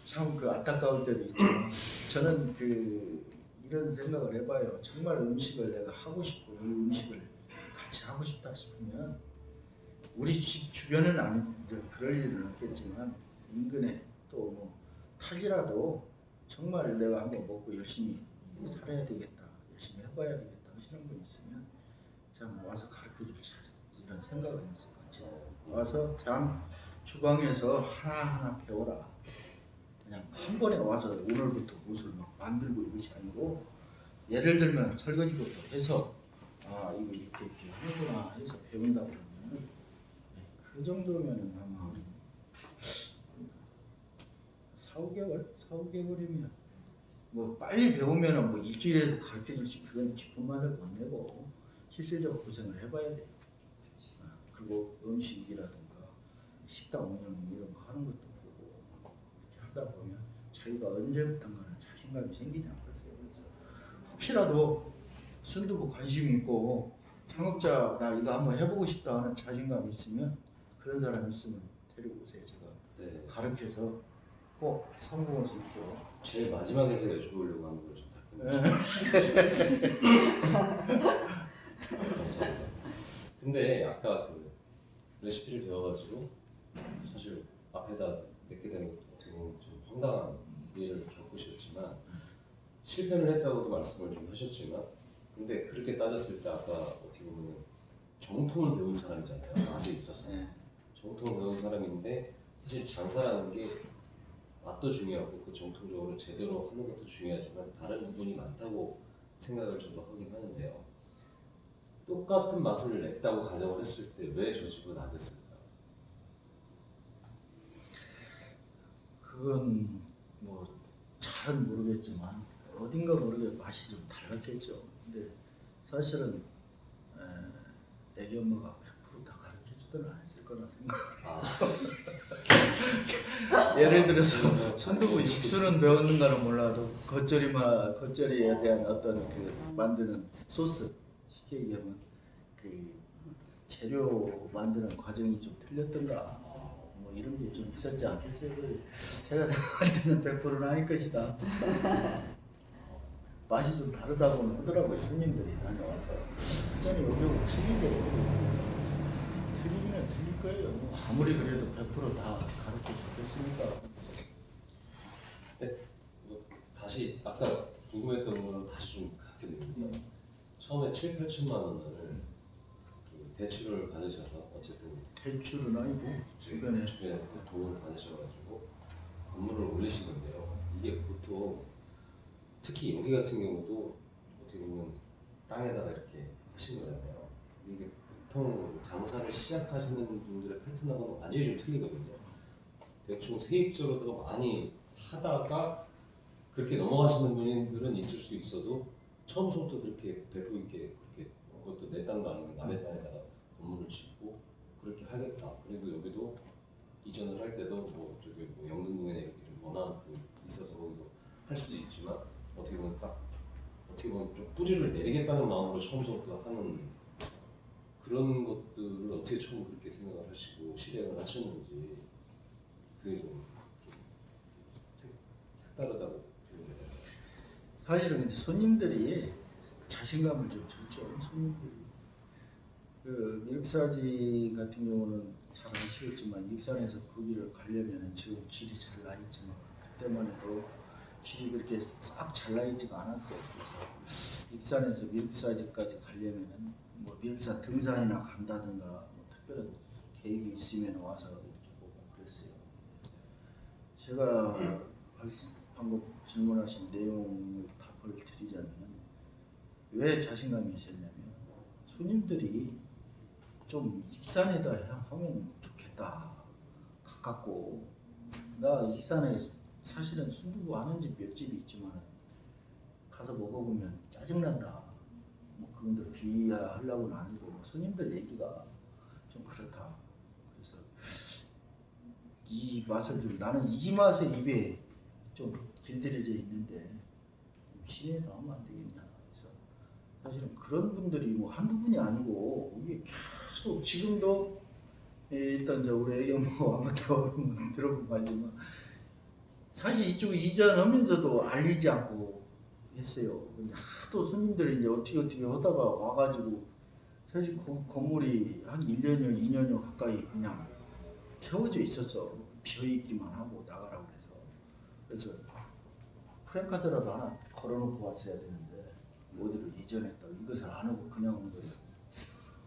참 그 안타까울 때도 있지만 저는 그 이런 생각을 해봐요. 정말 음식을 내가 하고 싶고 이 음식을 같이 하고 싶다 싶으면 우리 집 주변에는 안 그럴 일은 없겠지만 인근에 또 뭐 타지라도 정말 내가 한번 먹고 열심히 살아야 되겠다, 열심히 해봐야 되겠다 하시는 분 있으면 참 와서 가르쳐 줄 이런 생각은 있을 것 같아요. 와서 참 주방에서 하나하나 배워라. 그냥 한 번에 와서 오늘부터 무엇을 막 만들고 이것이 아니고 예를 들면 설거지부터 해서 아 이거 이렇게 하는구나 해서 배운다 그러면 그 정도면은 아마 4, 5개월? 4, 5개월이면 뭐 빨리 배우면은 뭐 일주일에도 가르쳐 줄수 그건 기쁜 맛을 못 내고 실질적 고생을 해봐야 돼요. 그리고 음식이라든가 식당 운영 이런 거 하는 것도 보고 이렇게 하다 보면 자기가 언제부턴가는 자신감이 생기지 않겠어요. 그래서 혹시라도 순두부 관심 있고 창업자 나 이거 한번 해보고 싶다 하는 자신감이 있으면 그런 사람 있으면 데리고 오세요. 제가 가르쳐서 꼭 성공할 수 있도록. 제일 마지막에 제가 여쭤보려고 하는 걸 좀 감사합니다. 근데 아까 그 레시피를 배워가지고 사실 앞에다 맺게 되는 어떻게 보면 좀 황당한 일을 겪으셨지만 실패를 했다고도 말씀을 좀 하셨지만 근데 그렇게 따졌을 때 아까 어떻게 보면 정통을 배운 사람이잖아요. 맛에 있어서 정통을 배운 사람인데 사실 장사라는 게 맛도 중요하고 그 정통적으로 제대로 하는 것도 중요하지만 다른 부분이 많다고 생각을 저도 하긴 하는데요. 똑같은 맛을 냈다고 가정을 했을 때 왜 저 집은 안 됐을까? 그건 뭐 잘은 모르겠지만 어딘가 모르게 맛이 좀 달랐겠죠. 근데 사실은 애기 엄마가 100% 다 가르쳐주지는 않았을 거라 생각해요. 예를 들어서 순두부 육수는 배웠는가는 몰라도 겉절이에 대한 어떤 그 만드는 소스 쉽게 얘기하면 그 재료 만드는 과정이 좀 틀렸던가 뭐 이런 게 좀 있었지 않겠어요? 제가 생각할 때는 100%는 아닐 것이다. 맛이 좀 다르다고는 하더라고요. 손님들이 다녀와서 완전히 여기하고 틀리죠. 틀리기는 틀릴 거예요. 아무리 그래도 100%다 가르쳐 줬겠습니까? 네, 뭐 다시 아까 궁금했던 거로 다시 좀 갖게 됩니다. 처음에 7, 8천만 원을 그 대출을 받으셔서 어쨌든 대출은 아니고 주변에 돈을 받으셔가지고 건물을 올리신 건데요. 이게 보통 특히 여기 같은 경우도 어떻게 보면 땅에다가 이렇게 하신 거잖아요. 이게 보통 장사를 시작하시는 분들의 패턴하고는 완전히 좀 틀리거든요. 대충 세입자로다가 많이 하다가 그렇게 넘어가시는 분들은 있을 수 있어도 처음부터 그렇게 배포 있게 그렇게 그것도 내 땅도 아니고 남의 땅에다가 건물을 짓고 그렇게 하겠다. 그리고 여기도 이전을 할 때도 뭐 저기 뭐 영등동에 이렇게 좀 원하는 그 있어서 거기서 할 수도 있지만 어떻게 보면 좀 뿌리를 내리겠다는 마음으로 처음부터 하는 그런 것들을 어떻게 처음 그렇게 생각을 하시고 실행을 하셨는지 그게 좀 색다르다고 표현해요. 사실은 근데 손님들이 자신감을 좀 줬죠. 손님들이. 그 밀사지 같은 경우는 잘 아시겠지만 익산에서 거기를 가려면은 지금 길이 잘 나 있지만 그때만 해도 길이 그렇게 싹 잘 나 있지가 않았어요. 그래서 익산에서 밀사지까지 가려면은 뭐 밀사 등산이나 간다든가 뭐 특별한 계획이 있으면 와서 이렇게 보고 그랬어요. 제가 방금 질문하신 내용을 답을 드리자면 왜 자신감이 있었냐면 손님들이 좀 익산에다 하면 좋겠다. 가깝고 나 익산에 사실은 순두부 하는 집 몇 집이 있지만 가서 먹어보면 짜증난다. 뭐 그분들 비하하려고는 아니고 뭐 손님들 얘기가 좀 그렇다. 그래서 이 맛을 좀 나는 이 맛의 입에 좀 길들여져 있는데 시내에도 하면 안 되겠냐. 그래서 사실은 그런 분들이 뭐 한두 분이 아니고 이게 계속 지금도 일단 이제 우리 애경모 아마추어 들어보고 알지만 사실 이쪽 이전하면서도 알리지 않고 했어요. 근데 하도 손님들이 이제 어떻게 하다가 와가지고 사실 그 건물이 한 1년여 2년여 가까이 그냥 채워져 있었어. 비어있기만 하고 나가라고 그래서 프랜카드라도 하나 걸어놓고 왔어야 되는데 어디로 이전했다 이것을 안 하고 그냥 온 거예요.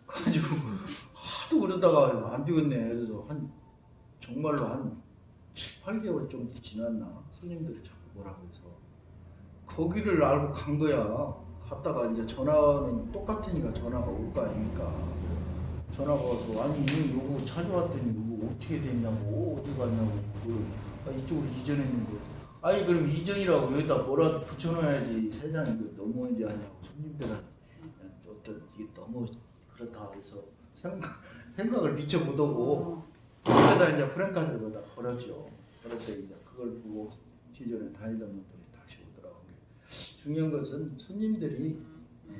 가지고 하도 그러다가 안 되겠네. 그래서 정말로 한 7, 8개월 정도 지났나 손님들이 자꾸 뭐라고 해서 거기를 알고 간 거야. 갔다가 이제 전화는 똑같으니까 전화가 올 거 아닙니까. 전화가 와서 아니 요거 찾아왔더니 이거 어떻게 됐냐고 어디 갔냐고 이쪽으로 이전했는데 아니 그럼 이전이라고 여기다 뭐라도 붙여놔야지 세상에 그 너무한지 아니냐고 손님들한테 어떤 이게 너무 그렇다 해서 생각을 미처 못하고 그러다 이제 프랜카드를 다 걸었죠. 그럴 때 이제 그걸 보고 기존에 다니던 분들이 다시 오더라고요. 중요한 것은 손님들이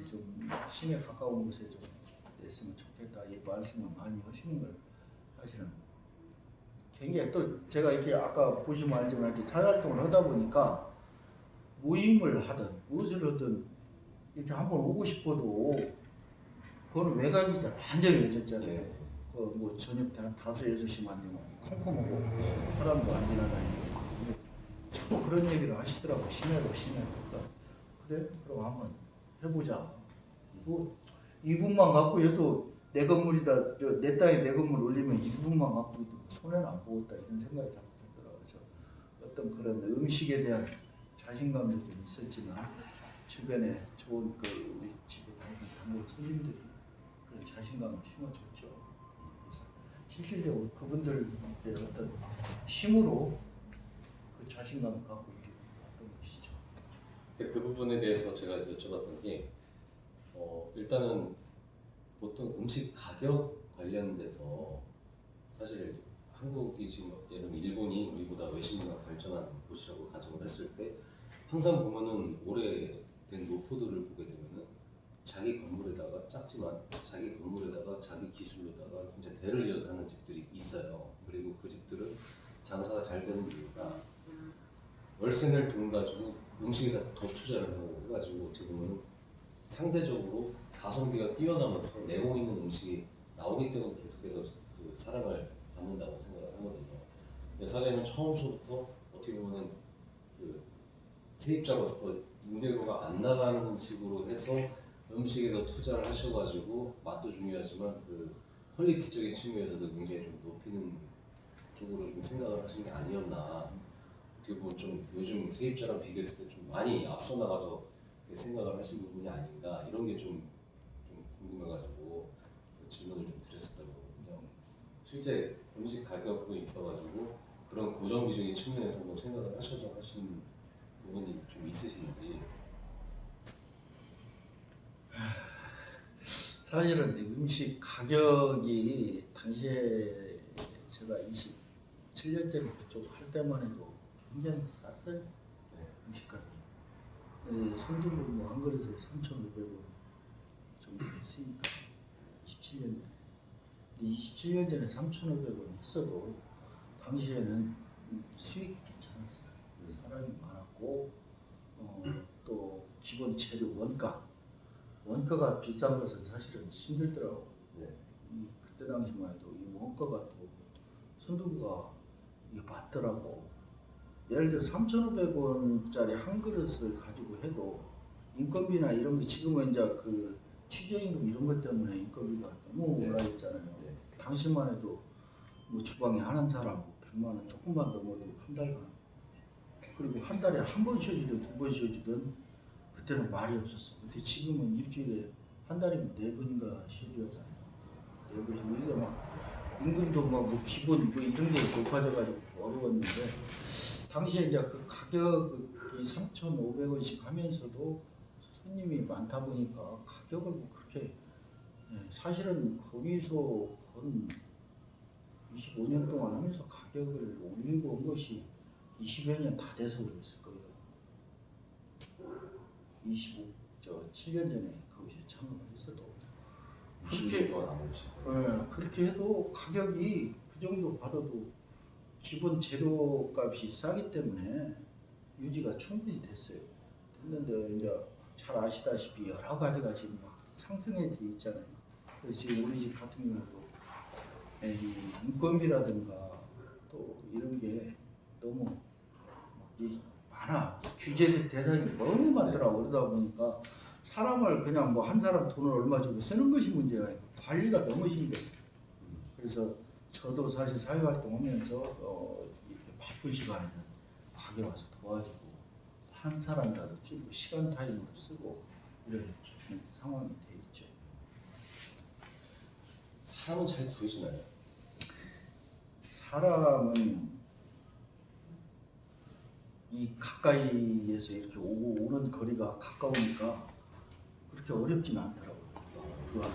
좀 시내 가까운 곳에 좀 냈으면 좋겠다 이 말씀을 많이 하시는 걸 사실은 굉장히 또 제가 이렇게 아까 보시면 알지만 이렇게 사회활동을 하다 보니까 모임을 하든 무엇을 하든 이렇게 한번 오고 싶어도 그거는 외곽이죠. 완전히 외졌잖아요. 뭐 저녁 때 한 5, 6시만 되면 컴컴하고 사람도 안 지나다니고 자꾸 그런 얘기를 하시더라고. 시내로 그래? 그럼 한번 해보자. 뭐 이분만 갖고 얘도 내 건물이다. 내 땅에 내 건물 올리면 이분만 갖고 손해는 안 보겠다 이런 생각이 자꾸 들더라고요. 그래서 어떤 그런 음식에 대한 자신감도 좀 있었지만 주변에 좋은 그 우리 집에 다니는 단골 손님들이 그런 자신감을 심어줬죠. 그래서 실질적으로 그분들의 어떤 힘으로 그 자신감을 갖고 이렇게 왔던 것이죠. 근데 그 부분에 대해서 제가 여쭤봤던 게 일단은 보통 음식 가격 관련돼서 사실 한국이 지금 예를 들면 일본이 우리보다 외식 문화 발전한 곳이라고 가정을 했을 때 항상 보면은 오래된 노포들을 보게 되면은 자기 건물에다가 작지만 자기 건물에다가 자기 기술로다가 진짜 대를 이어서 하는 집들이 있어요. 그리고 그 집들은 장사가 잘 되는 이유가 월세 낼 돈 가지고 음식에다 더 투자를 하고 해가지고 어떻게 보면 상대적으로 가성비가 뛰어나면서 내공 있는 음식이 나오기 때문에 계속해서 그 사랑을 받는다고 생각을 하거든요. 근데 사장님은 처음부터 어떻게 보면 그 세입자로서 임대료가 안 나가는 식으로 해서 음식에 더 투자를 하셔가지고 맛도 중요하지만 그 퀄리티적인 측면에서도 굉장히 좀 높이는 쪽으로 좀 생각을 하신 게 아니었나. 어떻게 보면 좀 요즘 세입자랑 비교했을 때 좀 많이 앞서 나가서 생각을 하신 부분이 아닌가 이런 게 좀 궁금해가지고 질문을 좀 드렸었던 거거든요. 실제 음식 가격도 있어가지고 그런 고정비적인 측면에서 뭐 생각을 하셔서 하신 부분이 좀 있으신지. 사실은 이제 음식 가격이 당시에 제가 27년째 그쪽 할 때만 해도 굉장히 쌌어요. 음식 가격이. 손들고 뭐한 그릇에 3,500원 정도 했으니까 27년 전에. 27년 전에 3,500원 했어도 당시에는 수익이 괜찮았어요. 사람이 많았고 또 기본 재료 원가 원가가 비싼 것은 사실은 힘들더라고. 네. 그때 당시만 해도 이 원가가 또 순두부가 이게 맞더라고. 예를 들어 3,500원짜리 한 그릇을 가지고 해도 인건비나 이런 게 지금은 이제 그 취재임금 이런 것 때문에 인건비가 너무 네. 올라있잖아요. 네. 당시만 해도 뭐 주방에 하는 사람 100만 원 조금만 넘어도 한 달간, 그리고 한 달에 한 번 쉬어주든 두 번 쉬어주든 그때는 말이 없었어. 근데 지금은 일주일에 한 달이면 4번인가 쉬어주잖아요. 4번이고 이게 막 임금도 뭐 기본 뭐 이런 게 높아져가지고 어려웠는데, 당시에 이제 그 가격이 3,500원씩 하면서도 손님이 많다 보니까 가격을 뭐 그렇게, 사실은 거기서 건 25년 동안 하면서 가격을 올리고 온 것이 20여 년 다 돼서 그랬을 거예요. 7년 전에 거기서 창업을 했어도 그렇게, 20년 동안 안 오시고. 그렇게 해도 가격이 그 정도 받아도 기본 재료값이 싸기 때문에 유지가 충분히 됐어요. 됐는데 이제 잘 아시다시피 여러 가지가 지금 막 상승해 있잖아요. 그래서 지금 우리 집 같은 경우도 이 인건비라든가 또 이런 게 너무 많아. 규제 대상이 너무 많더라고. 그러다 보니까 사람을 그냥 뭐 한 사람 돈을 얼마 주고 쓰는 것이 문제가 아니고 관리가 너무 힘들어요. 그래서 저도 사실 사회활동하면서 이렇게 바쁜 시간에는 가게 와서 도와주고 한 사람이라도 주고 시간 타임으로 쓰고 이런 상황이 돼 있죠. 사람은 잘 구해지나요? 사람은 이 가까이에서 이렇게 오는 거리가 가까우니까 그렇게 어렵진 않더라고요. 그 안에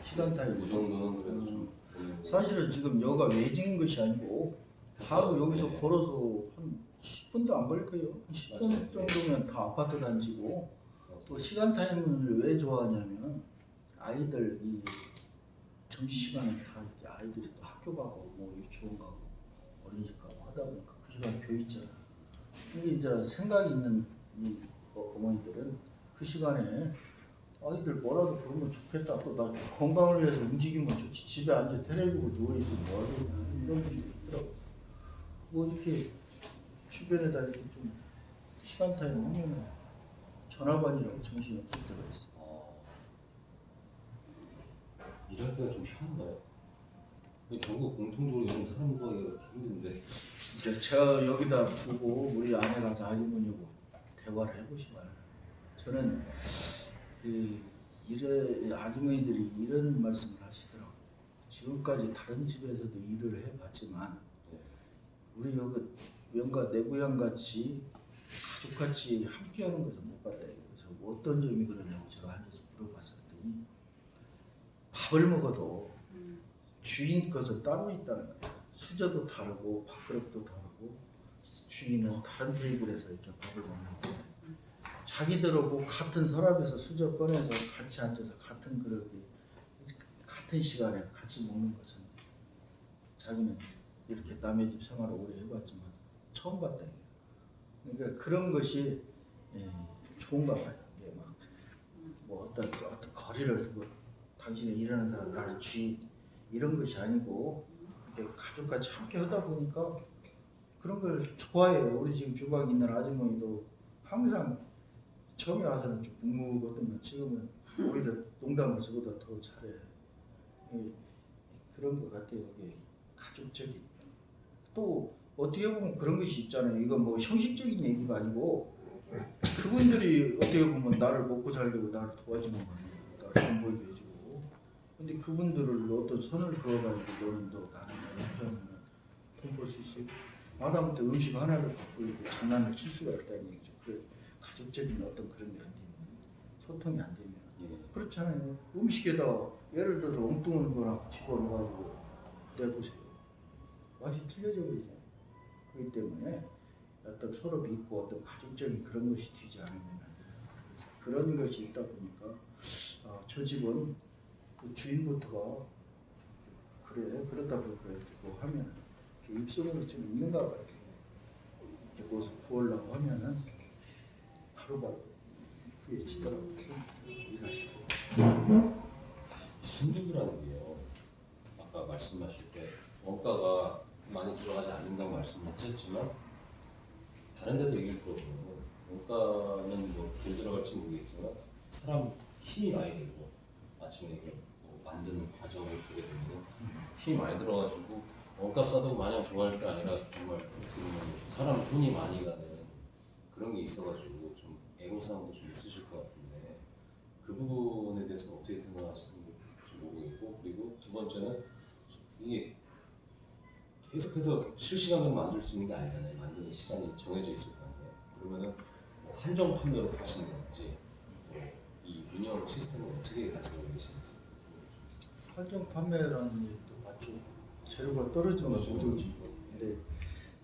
시간 타임 그 정도는 그래도 좀. 사실은 지금 여가 외진 것이 아니고 바로 여기서 네. 걸어서 한 10분도 안 걸릴 거예요. 한 10분 맞아요. 정도면 다 아파트 단지고. 또 시간 타임을 왜 좋아하냐면 아이들 이 점심시간에 다 이렇게 아이들이 또 학교 가고 뭐 유치원 가고 어린이집 가고 하다 보니까 그 시간 벼 있잖아. 근데 이제 생각이 있는 이 어머니들은 그 시간에 아이들 뭐라도 그러면 좋겠다. 또 나 건강을 위해서 움직이면 좋지. 집에 앉아 텔레비 보고 누워있으면 뭐하겠냐. 이런 분들이 있더라고. 뭐 이렇게 주변에다 이렇게 좀 시간 타임 하면 전화반이라고 정신이 없을 때가 있어. 일하기가 좀 편한가요? 결국 공통적으로 이런 사람 구하기가 힘든데. 이제 저 여기다 두고 우리 아내가 아주머니하고 대화를 해보시면 저는 아주머니들이 이런 말씀을 하시더라고요. 지금까지 다른 집에서도 일을 해봤지만 우리 여기 명가 내 고향 같이 가족같이 함께하는 것을 못 봤다. 그래서 뭐 어떤 점이 그러냐고 제가 앉아서 물어봤었더니 밥을 먹어도 주인 것은 따로 있다는 거예요. 수저도 다르고 밥그릇도 다르고 주인은 다른 테이블에서 이렇게 밥을 먹는데 자기들하고 같은 서랍에서 수저 꺼내서 같이 앉아서 같은 그릇에 같은 시간에 같이 먹는 것은 자기는 이렇게 남의 집 생활을 오래 해봤지만 처음 봤다. 그러니까 그런 것이 좋은가 봐요. 이게 막 뭐 어떤 거리를 두고 당신이 일하는 사람 나를 주인 이런 것이 아니고 이렇게 가족같이 함께 하다 보니까 그런 걸 좋아해요. 우리 지금 주방에 있는 아주머니도 항상 처음에 와서는 좀 묵묵거든요. 지금은 오히려 농담을 저보다 더 잘해. 그런 것 같아요. 이게 가족적인. 또 어떻게 보면 그런 것이 있잖아요. 이건 뭐 형식적인 얘기가 아니고 그분들이 어떻게 보면 나를 먹고 살려고 나를 도와주는 거예요. 나를 돈 벌게 해주고. 근데 그분들을 어떤 선을 그어가지고 너는 너 나는 이렇게 하면 돈 벌 수 있어요. 마다못해 음식 하나를 갖고 이렇게 장난을 칠 수가 있다는 얘기죠. 그 가족적인 어떤 그런 게 안 되면 소통이 안 되면 그렇잖아요. 음식에다 예를 들어서 엉뚱한 거나 집어넣어가지고 내보세요. 맛이 틀려져 버리잖아요. 그렇기 때문에 어떤 서로 믿고 어떤 가족적인 그런 것이 되지 않으면 안 돼요. 그런 것이 있다 보니까 저 집은 그 주인부터가 그래 그러다 보니까 뭐 하면 입소문이 좀 있는가 봐요. 이렇게 무엇을 구하려고 하면은 바로바로 구해지더라고요. 일하시고. 순두부라는 게요. 아까 말씀하실 때 원가가 많이 들어가지 않는다고 말씀하셨지만 다른 데서 얘기를 들어보면 원가는 뭐 덜 들어갈지 모르겠지만 사람 힘이 많이 들고 아침에 이게 뭐 만드는 과정을 보게 되면 힘이 많이 들어가지고 원가 싸도 마냥 좋아할 게 아니라 정말 어떻게 보면 사람 손이 많이 가는 그런 게 있어가지고 좀 애로사항도 좀 있으실 것 같은데 그 부분에 대해서 어떻게 생각하시는지 모르겠고, 그리고 두 번째는 이게 계속해서 실시간으로 만들 수 있는 게 아니잖아요. 만드는 시간이 정해져 있을 거 아니에요. 그러면은 뭐 한정 판매로 하시는 건지 이 운영 시스템을 어떻게 가지고 계시는지. 한정 판매라는 얘기도 맞죠. 재료가 떨어지면 못 오지.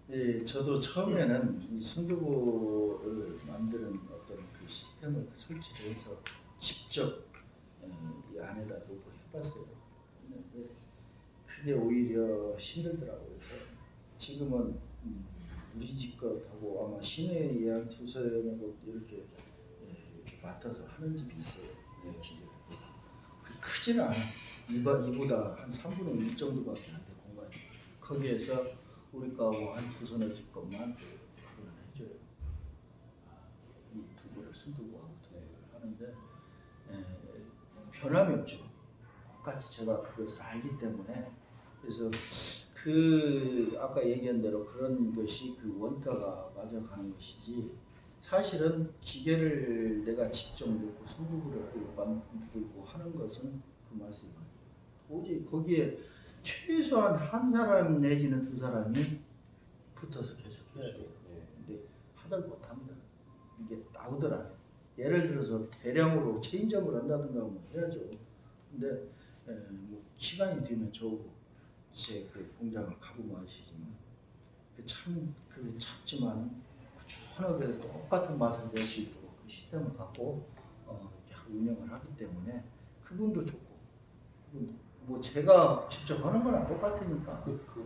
근데 저도 처음에는 이 순두부를 만드는 어떤 그 시스템을 설치해서 직접 이 안에다 놓고 해봤어요. 근데 그게 오히려 힘들더라고요. 그래서 지금은 우리 집 것하고 아마 시내 예약 투서하고 이렇게 맡아서 하는 집이 있어요. 기계를. 크지는 않아. 이보다 한 3분의 1 정도밖에 안 돼, 공간이. 거기에서 우리 거하고 한 두서너 집 것만 그걸 해줘요. 이 두부를 순두부하고 두부를 하는데 변함이 없죠. 똑같이 제가 그것을 알기 때문에. 그래서 그 아까 얘기한 대로 그런 것이 그 원가가 맞아가는 것이지, 사실은 기계를 내가 직접 넣고 순두부를 만들고 하는 것은 그 맛이 도저히 거기에 최소한 한 사람 내지는 두 사람이 붙어서 계속 해야 돼요. 근데 하들 못합니다. 이게 나오더라. 예를 들어서 대량으로 체인점을 한다든가 뭐 해야죠. 근데 뭐 시간이 되면 제 그 공장을 가보면 아시지만 그 작지만 꾸준하게 똑같은 맛을 낼 수 있도록 그 시스템을 갖고 이렇게 운영을 하기 때문에 그분도 좋고, 뭐 제가 직접 하는 거랑 똑같으니까.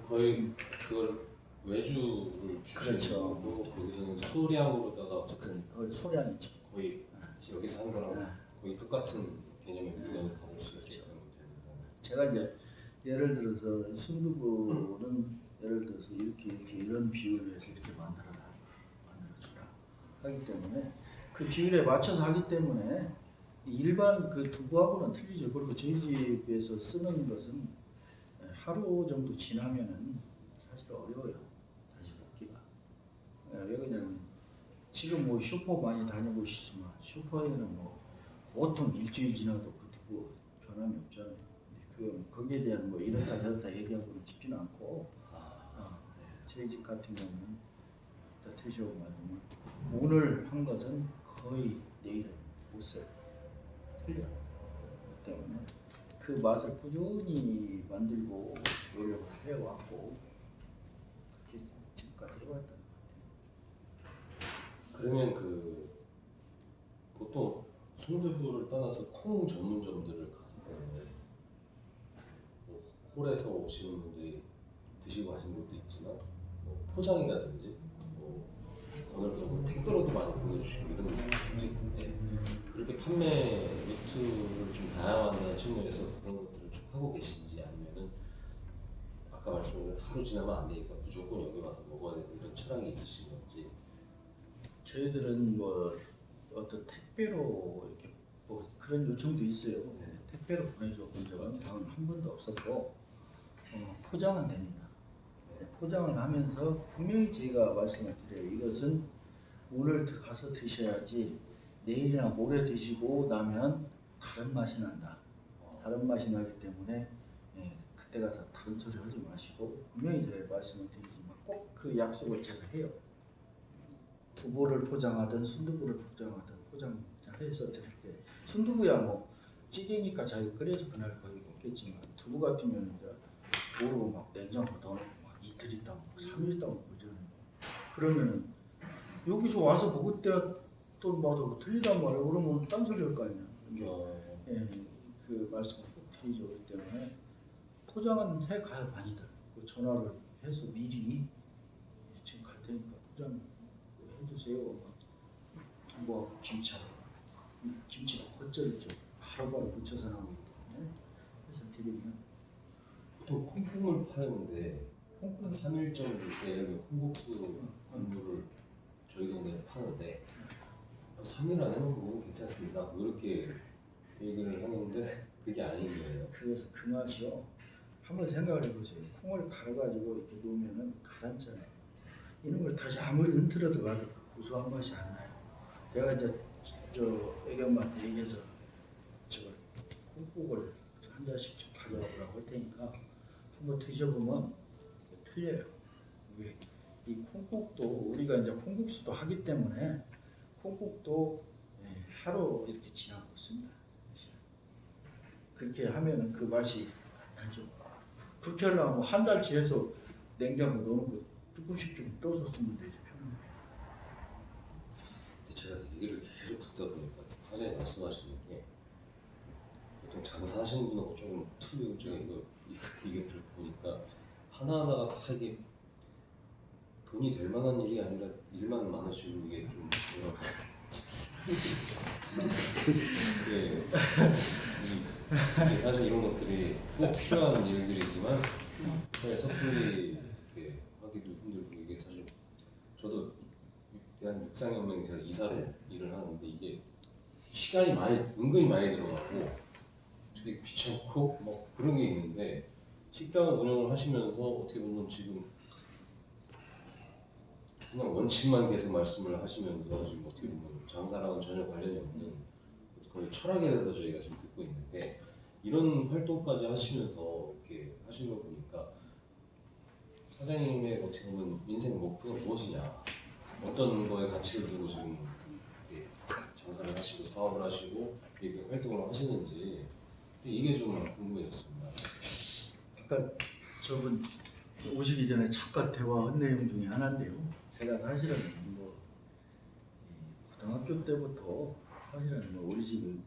거의 그걸 외주를 그렇죠. 주시는 거고 거기서는 수량으로다가 어쨌든 거의 소량이죠. 거의 여기서 한 거랑 네. 거의 똑같은 개념의 물건을 받을 수 있게끔 되는 거예요. 제가 이제 예를 들어서 순두부는 예를 들어서 이렇게 이런 비율로 해서 이렇게 만들어주라 하기 때문에 그 비율에 맞춰서 하기 때문에 일반 그 두부하고는 틀리죠. 그리고 저희 집에서 쓰는 것은 하루 정도 지나면은 사실 어려워요. 다시 먹기가. 왜 그러냐면 지금 뭐 슈퍼 많이 다녀보시지만 슈퍼에는 뭐 보통 일주일 지나도 그 두부 변함이 없잖아요. 거기에 대한 뭐 이렇다 저렇다 얘기하고는 싶지는 않고, 저희 집 같은 경우는 다 드셔보고 말하면 오늘 한 것은 거의 내일은 못 써요. 틀려. 그렇기 때문에 그 맛을 꾸준히 만들고 노력을 해왔고 그렇게 지금까지 해왔던 것 같아요. 그러면 보통 순두부를 떠나서 콩 전문점들을 가서 뭐 홀에서 오시는 분들이 드시고 가시는 것도 있지만 뭐 포장이라든지 뭐 어느 경우는 택배로도 많이 보내주시고 이런 분들이 있는데 그렇게 판매 루트를 좀 다양한 측면에서 그런 것들을 좀 하고 계신지, 아니면은 아까 말씀드린 하루 지나면 안 되니까 무조건 여기 와서 먹어야 되는 이런 철학이 있으신 건지. 저희들은 뭐 어떤 택배로 이렇게 뭐 그런 요청도 있어요. 택배로 보내줘 본 적은 단 한 번도 없었고, 포장은 됩니다. 포장을 하면서 분명히 제가 말씀을 드려요. 이것은 오늘 가서 드셔야지 내일이나 모레 드시고 나면 다른 맛이 난다. 다른 맛이 나기 때문에 그때가 다 다른 소리 하지 마시고 분명히 제가 말씀을 드리지만 꼭 그 약속을 제가 해요. 두부를 포장하든 순두부를 포장하든 포장해서 드릴 때, 순두부야 뭐 찌개니까 자기가 끓여서 그날 거의 먹겠지만 두부 같으면 이제 모르고 막 냉장고 넣어놓고 막 이틀 있다 먹고 3일 있다 먹고 그러잖아요. 그러면은 여기서 와서 먹을 때가 또 맛하고 틀리단 말이에요. 그러면 딴소리 할 거 아니야. 그 말씀을 꼭 드리죠. 그렇기 때문에 포장은 해가요. 많이들 그 전화를 해서 미리 지금 갈 테니까 포장 해주세요. 두부하고 김치하고 이 김치가 겉절이죠. 바로바로 붙여서 나오기 때문에 그래서 드리면 보통 콩국물 파는데 한 3일 정도 이렇게 콩국수 국물을 저희 동네에 파는데 3일 안에는 뭐 괜찮습니다. 뭐 이렇게 얘기를 하는데 그게 아닌 거예요. 그래서 그 맛이요. 한번 생각을 해보세요. 콩을 갈아가지고 이렇게 놓으면은 가라앉잖아요. 이런 걸 다시 아무리 흔들어도 가도 그 고소한 맛이 안 나요. 내가 이제 저 애견마한테 얘기해서 저걸 콩국을 한 잔씩 좀 가져와보라고 할 테니까 한번 드셔보면 틀려요. 이게 이 콩국도 우리가 이제 콩국수도 하기 때문에 콩국도 하루 이렇게 지나고 있습니다. 그렇게 하면은 그 맛이 나죠. 그렇게 하려면 한 달치 해서 냉장고 넣는 거 조금씩 좀 떠서 쓰면 되죠. 근데 제가 얘기를 계속 듣다 보니까 사장님 말씀하시는 게 보통 장사하시는 분하고 조금 틀리고 제가 이게 들고 보니까 하나하나가 다 이게 돈이 될 만한 일이 아니라 일만 많으시고 이게 좀 뭐랄까 이게 사실 이런 것들이 꼭 필요한 일들이지만 섣불리 이렇게 하기도 힘들고 이게 사실 저도 대한 육상연맹 제가 이사로 일을 하는데 이게 시간이 은근히 많이 들어가고 되게 귀찮고 뭐 그런 게 있는데 식당을 운영을 하시면서 어떻게 보면 지금 그냥 원칙만 계속 말씀을 하시면서 지금 어떻게 보면 장사랑은 전혀 관련이 없는 거의 철학에 대해서 저희가 지금 듣고 있는데 이런 활동까지 하시면서 이렇게 하신 걸 보니까 사장님의 어떻게 보면 인생 목표가 무엇이냐, 어떤 거에 가치를 두고 지금 이렇게 장사를 하시고 사업을 하시고 이렇게 활동을 하시는지 이게 좀 궁금해졌습니다. 아까 저분 오시기 전에 잠깐 대화한 내용 중에 하나인데요. 제가 사실은 뭐 고등학교 때부터 사실은 뭐 우리 집은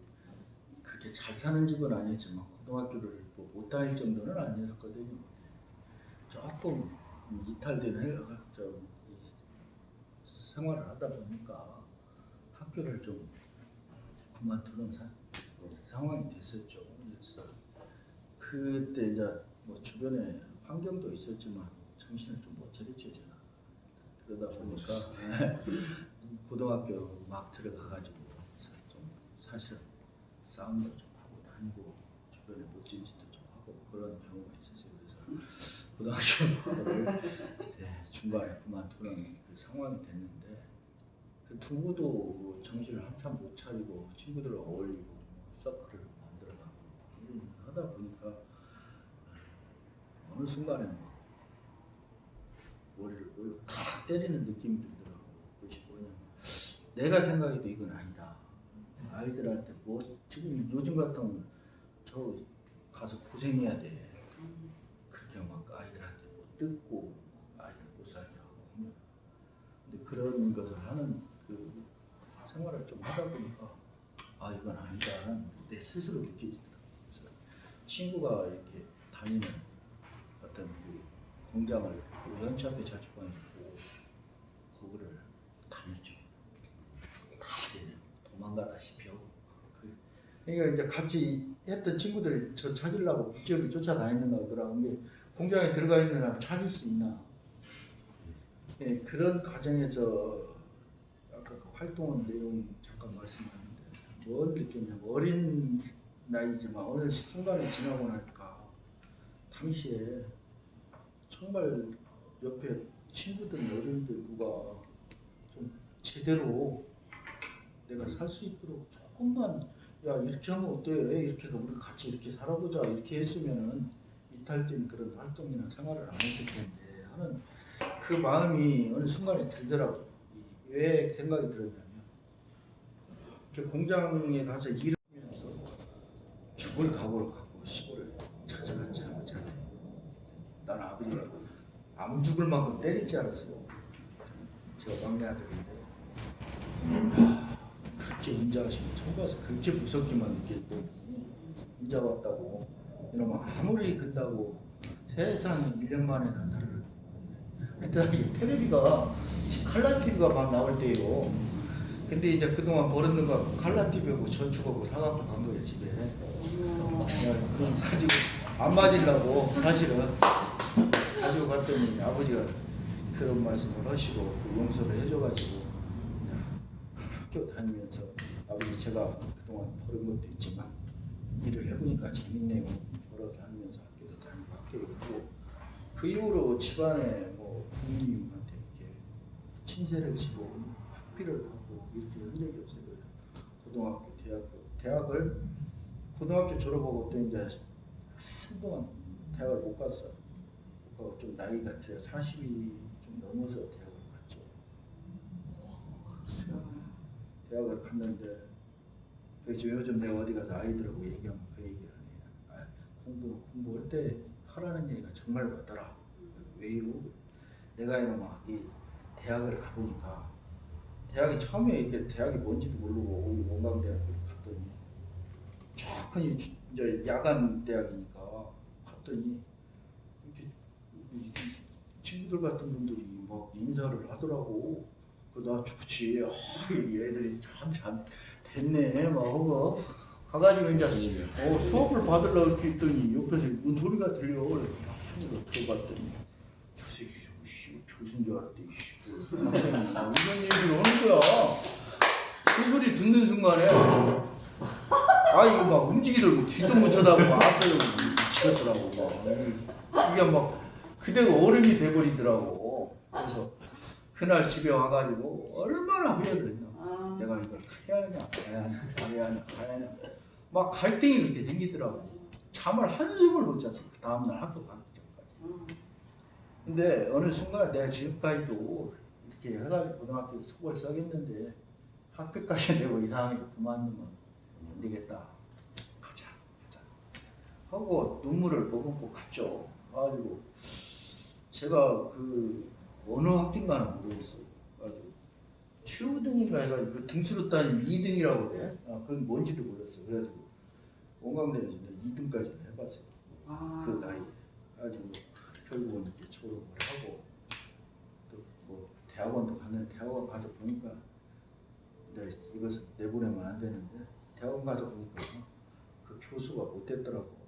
그렇게 잘 사는 집은 아니었지만 고등학교를 못 다닐 정도는 아니었거든요. 조금 이탈된 생활을 하다 보니까 학교를 좀 그만두는 상황이 됐었죠. 그래서 그때 이제 뭐 주변에 환경도 있었지만 정신을 좀 못 차렸죠 제가. 그러다 보니까 고등학교 막 들어가가지고 좀 사실 싸움도 좀 하고 다니고 주변에 멋진 짓도 좀 하고 그런 경우가 있었어요. 그래서 고등학교를 중간에 그만두는 그 상황이 됐는데 그 두고도 정신을 한참 못 차리고 친구들과 어울리고 서클을 만들어가고 하다 보니까 어느 순간에 막 머리를 탁 때리는 느낌이 들더라고. 그것이 뭐냐면 내가 생각해도 이건 아니다. 아이들한테 뭐 지금 요즘 같으면 저 가서 고생해야 돼. 그렇게 막 아이들한테 뭐 뜯고 아이들 못 살게 하고. 근데 그런 것을 하는 그 생활을 좀 하다 보니까 아 이건 아니다라는 내 스스로 느껴지더라고. 그래서 친구가 이렇게 다니는 어떤 그 공장을 연치 앞에 자취방에 있고 거기를 다녔죠. 다 도망가다시피 하고. 그러니까 이제 같이 했던 친구들이 저 찾으려고 부지런히 쫓아다니는가 하더라고. 근데 공장에 들어가 있는 사람 찾을 수 있나? 예, 그런 과정에서 아까 그 활동한 내용 잠깐 말씀하는데 뭘 느꼈냐면 어린 나이지만 어느 순간에 지나고 나니까 당시에 정말 옆에 친구들 어른들 누가 좀 제대로 내가 살 수 있도록 조금만 야 이렇게 하면 어때? 이렇게 우리 같이 이렇게 살아보자 이렇게 했으면은 이탈된 그런 활동이나 생활을 안 했을 텐데 하는 그 마음이 어느 순간에 들더라고요. 왜 생각이 들었냐면 그 공장에 가서 일을 하면서 죽을 각오를 갖고 시골을 찾아갔지 않았잖아요. 난 아버지가 안 죽을 만큼 때릴 줄 알았어요. 제가 막내 아들인데 그렇게 인자하시면 처음 봐서 그렇게 무섭기만 느꼈고 인자 왔다고 이러면 아무리 근다고 세상에 1년 만에 나타나는 그때 텔레비가 칼라 TV가 막 나올 때요. 근데 이제 그동안 버릇는 거 칼라티브하고 전축하고 사갖고 간 거예요 집에. 그럼 가지고 안 맞으려고 사실은 가지고 갔더니 아버지가 그런 말씀을 하시고 그 용서를 해줘가지고 그냥 학교 다니면서 아버지 제가 그동안 버린 것도 있지만 일을 해보니까 재밌네요. 걸어 다니면서 학교도 다니고 학교 있고 그 이후로 집안에 뭐 부모님한테 이렇게 친세를 지고 학비를 하고 이렇게 한 적이 없어요. 고등학교, 대학을 고등학교 졸업하고 또 이제 한동안 대학을 못 갔어요. 좀 나이가 제 40이 좀 넘어서 대학을 갔죠. 대학을 갔는데 그래서 요즘 내가 어디 가서 아이들하고 얘기하면 그 얘기를 해요. 공부할 때 하라는 얘기가 정말 맞더라. 왜요? 내가 이 대학을 가보니까 대학이 처음에 이렇게 대학이 뭔지도 모르고 원광대학교 갔더니 정확히 이제 야간 대학이니까 갔더니 이렇게 친구들 같은 분들이 막 인사를 하더라고. 나 좋지. 얘들이 참 됐네. 막 하고 가가지고 이제 수업을 받으려고 이렇게 있더니 옆에서 뭔 소리가 들려. 그래서 들어봤더니 교수인 줄 알았더니 이런 얘기를 하는 거야. 그 소리 듣는 순간에 이거 막 움직이더라고. 뒤도 못 쳐다보고 앞에도 미치겠더라고. 이게 막 그대로 어른이 돼버리더라고. 그래서 그날 집에 와가지고 얼마나 후회를 했나. 내가 이걸 해야 하냐 가야 하냐 막 갈등이 그렇게 생기더라고. 잠을 한숨을 못 잤어. 그 다음날 학교 가기 전까지. 근데 어느 순간 내가 지금까지도 이렇게 해가지고 고등학교 수고를 써겠는데 학비까지 내고 이상하게 그만두면 안 되겠다. 가자 하고 눈물을 머금고 갔죠. 가지고 제가 그 어느 학교인가는 모르겠어요. 추등인가 해가지고 그 등수로 따지면 2등이라고 그래. 그건 뭔지도 몰랐어요. 그래가지고 원광대에서 2등까지 해봤어요. 그 나이에. 가지고 결국은 이렇게 졸업을 하고 또 뭐 대학원도 갔는데 대학원 가서 보니까 이것을 내보내면 안 되는데 대학원 가서 보니까 그 교수가 못 됐더라고.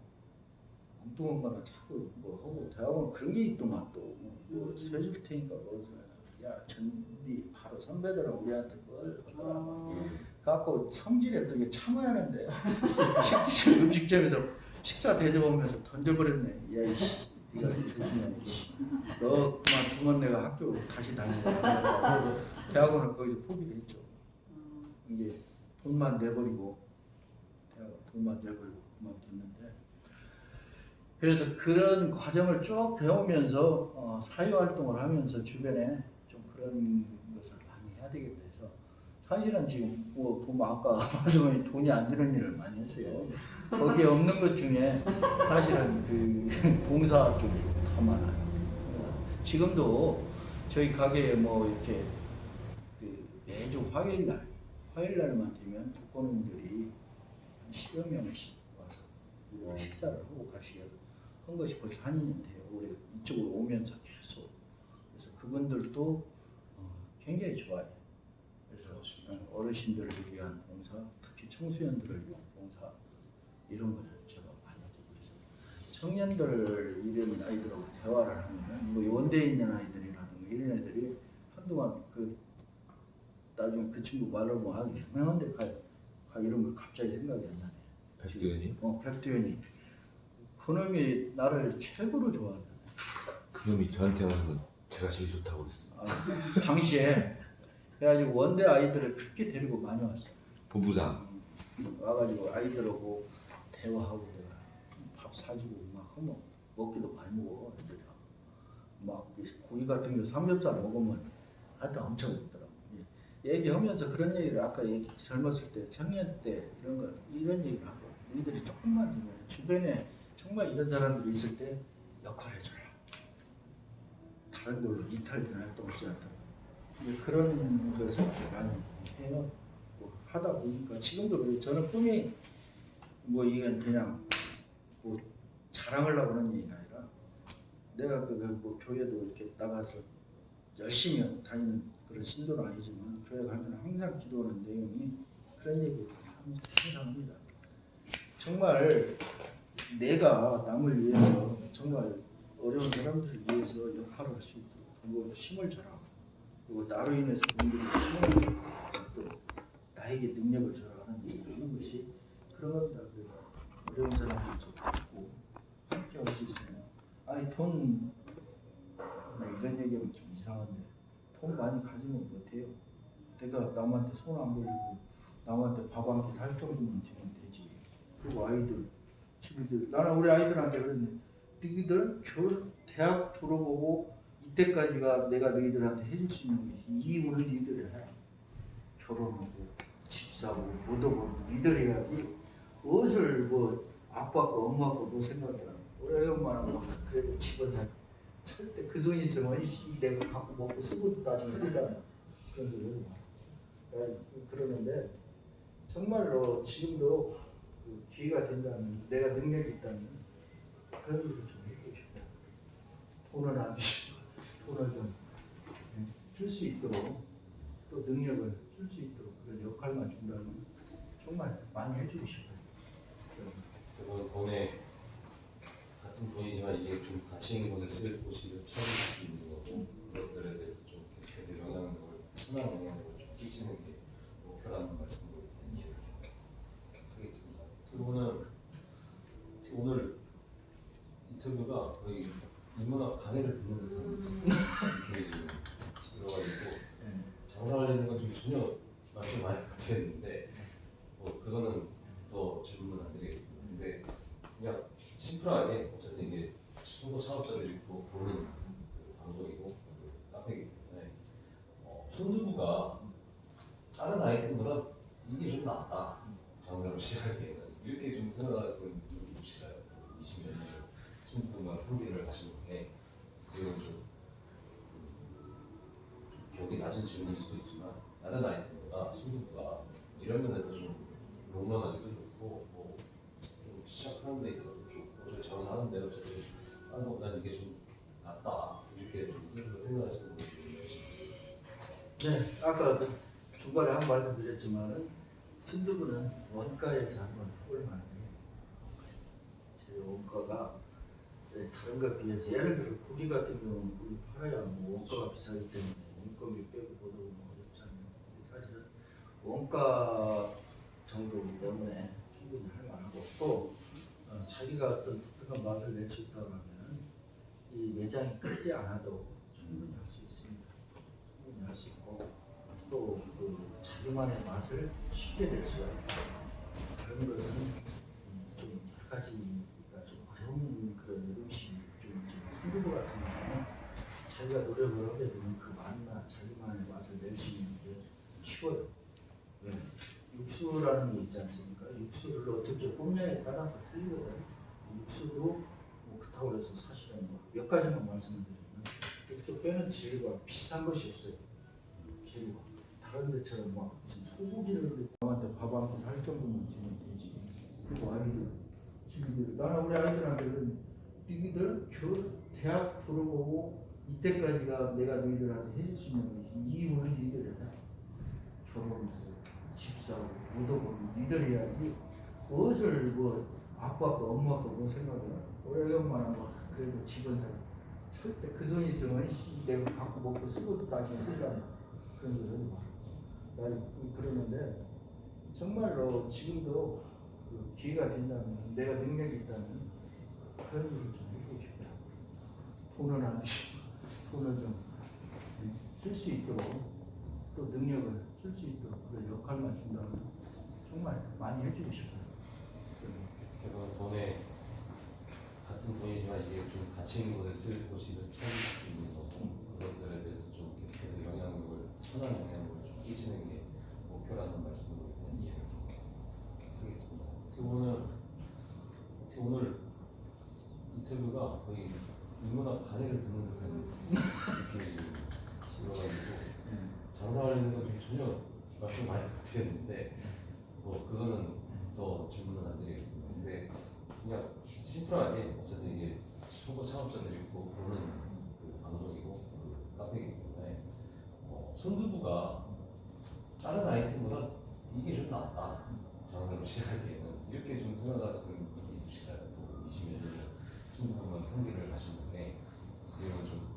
엉뚱한 거나 자꾸 뭐 하고 대학원 그런 게 있더만 뭐 해줄 테니까 전디 바로 선배들은 우리한테 뭘 하더라고. 그래갖고 성질에 또 이게 참아야 하는데 음식점에서 식사 대접하면서 던져버렸네. 야이씨 네가 교수냐 이씨. 너 그만 내가 학교 다시 다니라. 대학원을 거기서 포기를 했죠. 이게 돈만 내버리고 그만뒀는데 그래서 그런 과정을 쭉 배우면서 사회활동을 하면서 주변에 좀 그런 것을 많이 해야 되겠다 해서 사실은 지금 뭐 보면 아까 말씀하신 돈이 안 드는 일을 많이 했어요. 거기에 없는 것 중에 사실은 그 봉사 쪽이 더 많아요. 지금도 저희 가게에 뭐 이렇게 그 매주 화요일날만 되면 독거노인들이 한 10여 명씩 와서 식사를 하고 가시게 한 것이 벌써 한 2년 돼요. 올해 이쪽으로 오면서 계속. 그래서 그분들도 굉장히 좋아해요. 그래서 어르신들을 위한 봉사, 특히 청소년들을 위한 봉사 이런 것을 제가 많이 하고 있어요. 청년들 이런 아이들하고 대화를 하면 뭐 원대에 있는 아이들이라든가 이런 애들이 한동안 나중에 그 친구 말로 뭐 유명한 데 가 이런 걸 갑자기 생각이 안 나네. 백두현이? 백두현이. 그놈이 나를 최고로 좋아한다. 그놈이 저한테 와서 제가 제일 좋다고 그랬어요. 당시에 그래가지고 원대 아이들을 그렇게 데리고 많이 왔어. 본부장. 와가지고 아이들하고 대화하고 내가 밥 사주고 막 하면 먹기도 많이 먹어. 애들이. 막 고기 같은 거 삼겹살 먹으면 하여튼 엄청 먹더라고. 얘기하면서 그런 얘기를 아까 젊었을 때 청년 때 이런 얘기를 하고 너희들이 조금만 되면 주변에 정말 이런 사람들이 있을 때 역할을 해줘라. 다른 걸로 이탈리는 활동을 하지 않다. 그런 것을 많이 해요. 하다 보니까 지금도 그래요. 저는 꿈이 뭐 이건 그냥 뭐 자랑하려고 하는 얘기가 아니라 내가 뭐 교회도 이렇게 나가서 열심히 다니는 그런 신도는 아니지만 교회 가면 항상 기도하는 내용이 그런 얘기를 항상 합니다. 정말 내가 남을 위해서 정말 어려운 사람들을 위해서 역할을 할 수 있도록 그리고 힘을 줘라. 그리고 나로 인해서 분들이 힘을 주고 또 나에게 능력을 줘라 하는 그런 것이 그런 겁니다. 그래서 어려운 사람들을 돕고 함께 할 수 있으면 아니 돈 이런 얘기하면 좀 이상한데 돈 많이 가지면 못해요. 내가 남한테 손 안 벌리고 남한테 밥 한 끼 살 정도면 되면 되지. 그리고 아이들 친구들 나는 우리 아이들한테 그러는데 너희들 대학 졸업하고 이때까지가 내가 너희들한테 해줄 수 있는 것이 이혼을 니들이 해. 결혼하고 집 사고 못 얻고 니들이 해야지. 무엇을 뭐 아빠가 엄마가 뭐 생각해라. 우리 엄마는 막 그래도 집어다 절대 그 돈 있으면 이 내가 갖고 먹고 쓰고 나중에 쓰잖아. 그런 소리 그러는데 정말로 지금도 그 기회가 된다면 내가 능력이 있다면 그런 일을 좀 해보고 싶다. 돈은 안 주시고 돈을 좀 쓸 수 있도록 또 능력을 쓸 수 있도록 그런 역할만 준다면 정말 많이 해주고 싶어요. 그래서 돈에 같은 돈이지만 이게 좀 가치 있는 곳에 쓸 곳이 좀 찾을 수 있는 거고 그것들에 대해서 좀 계속 영향력을 선한 영향력을 좀 끼치는 게 목표라는 말씀으로 이해를 하겠습니다. 그리고는 오늘 인터뷰가 거의 인문학 강의를 듣는 듯한 느낌이 좀 들어가지고 장사하려는 건 좀 전혀 말씀 많이 드렸는데 뭐 그거는 더 질문 안 드리겠습니다. 근데 그냥 심플하게 어쨌든 이게 중고 창업자들이 보는 그 방송이고 그 카페이기 때문에 순두부가 다른 아이템보다 이게 좀 낫다. 장사로 시작하기에는 이렇게 좀 생각하시는 분이 있으실까요? 20년 순두부만 흥미를 하시는 게 그리고 좀 격이 낮은 질문일 수도 있지만 다른 아이템보다 순두부가 이런 면에서 좀 롱런하기도 좋고 좀 시작하는 데 있어서 좋고 장사하는 데도 좀 다른 것보다 이게 좀 낫다 이렇게 좀 스스로 생각하시는 분들이 있으신가요? 네, 아까 그 중간에 한 말씀 드렸지만은 순두부는 원가에서 한번 해볼 만해요. 제 원가가 다른 것에 비해서 예를 들어 고기 같은 경우는 고기 팔아야 뭐 원가가 비싸기 때문에 인건비 빼고 보도 어렵잖아요. 사실은 원가 정도이기 때문에 충분히 할 만하고 또 자기가 어떤 독특한 맛을 낼 수 있다고 하면 이 매장이 크지 않아도 충분히 할 수 있습니다. 충분히 할 수 있고 또 그 자기만의 맛을 쉽게 낼 수가 있다. 그런 것은 좀 여러 가지 그러니까 좀 어려운 그런 음식이 좀 순두부 같은 경우는 자기가 노력을 하게 되면 그 맛나 자기만의 맛을 낼 수 있는 게 쉬워요. 왜? 육수라는 게 있지 않습니까? 육수를 어떻게 뽑냐에 따라서 틀리거든요. 육수로 뭐 그렇다고 해서 사실은 뭐몇 가지만 말씀드리면 육수 빼는 재료가 비싼 것이 없어요. 재료가 다른 데처럼 막 무슨 소고기를 남한테 밥 한 끼 살 정도면 되면 되지. 그리고 아이들 친구들 나는 우리 아이들한테 너희들 대학 졸업하고 이때까지가 내가 너희들한테 해줄 수 있는 것이 이혼을 너희들 해라. 결혼해서 집 사고 못 얻고 니들 해야지. 무엇을 뭐 아빠가 엄마가 뭐 생각해라. 우리 엄마는 막 그래도 집은 살 절대 그 돈 있으면 내가 갖고 먹고 쓰고 나중에 쓰라는 그런 소리 나 그러는데 정말로 지금도 그 기회가 된다면 내가 능력이 있다면 그런 일을 좀 해보고 싶다. 돈은 안 주시고 돈을 좀 쓸 수 있도록 또 능력을 쓸 수 있도록 그런 역할만 준다면 정말 많이 해주고 싶어요. 그래서 돈에 같은 돈이지만 이게 좀 가치 있는 곳에 쓸 곳이 좀 찾을 수 있는 거고 그것들에 대해서 좀 계속 영향력을 선한 영향력을 좀 끼치는 게 목표라는 말씀으로 이해를 하겠습니다. 오늘 인터뷰가 거의 인문학 강의를 듣는 듯한 느낌이 좀 들어가지고 장사하려는 건 좀 전혀 말씀 많이 드렸는데 뭐 그거는 더 질문은 안 드리겠습니다. 근데 그냥 심플하게 어쨌든 이게 초보 창업자들이 보는 그 방송이고 그 카페이기 때문에 손두부가 다른 아이템보다 이게 좀 낫다. 장사로 시작하기에는 이렇게 좀 생각하시는 분이 있으실까요? 20년 전에 손두부만 평기를 하시는데 지금은 좀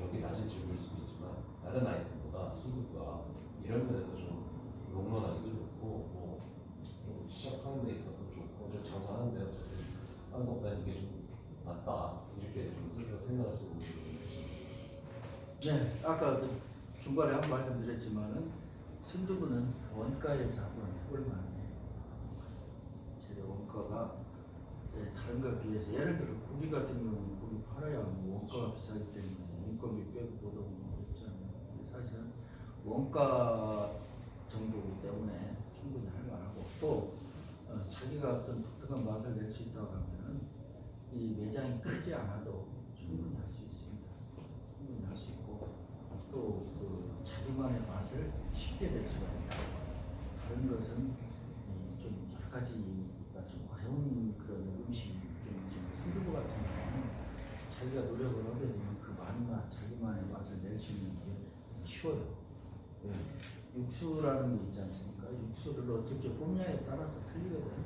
격이 낮을지 보일 수도 있지만 다른 아이템보다 손두부가 이런 면에서 좀 롱런하기도 좋고 뭐좀 시작하는 데 있어서 좋고 좀 장사하는 데 어쨌든 하는 것보다 이게 좀 낫다 이렇게 좀 스스로 생각하시는 분이 있으신가요? 네, 아까 그 중간에 한 말씀 드렸지만은 순두부는 원가에서 한번 해볼 만해요. 재료 원가가 다른 거에 비해서 예를 들어 고기 같은 경우는 고기 팔아야 뭐 원가가 비싸기 때문에 인건비 빼고 보다 보면 그렇잖아요. 근데 사실은 원가 정도이기 때문에 충분히 할 만하고 또 자기가 어떤 독특한 맛을 낼 수 있다고 하면은 이 매장이 크지 않아도 충분히 할 수 있습니다. 충분히 할 수 있고 또 그 자기만의 맛을 쉽게 낼 수가 있다. 다른 것은 좀 여러 가지가 좀 어려운 그런 음식 좀 순두부 같은 경우는 자기가 노력을 하게 되면 그 맛, 자기만의 맛을 낼 수 있는 게 쉬워요. 네. 육수라는 게 있지 않습니까? 육수를 어떻게 뽑냐에 따라서 틀리거든요.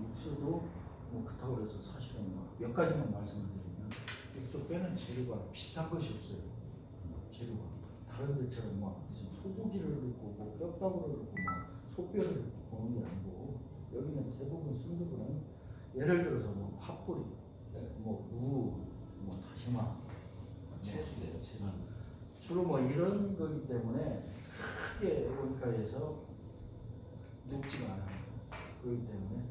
육수도 뭐 그렇다고 해서 사실은 몇 가지만 말씀을 드리면 육수 빼는 재료가 비싼 것이 없어요. 재료가 다른 데처럼 막 무슨 소고기를 넣고 뭐 뼈다구를 넣고 막 소뼈를 넣고 그런 게 아니고 여기는 대부분 순두부는 예를 들어서 뭐 팥뿌리, 뭐 무, 뭐 다시마, 채소네요, 채소. 주로 뭐 이런 거기 때문에 크게 원가에서 높지가 않아요. 그렇기 때문에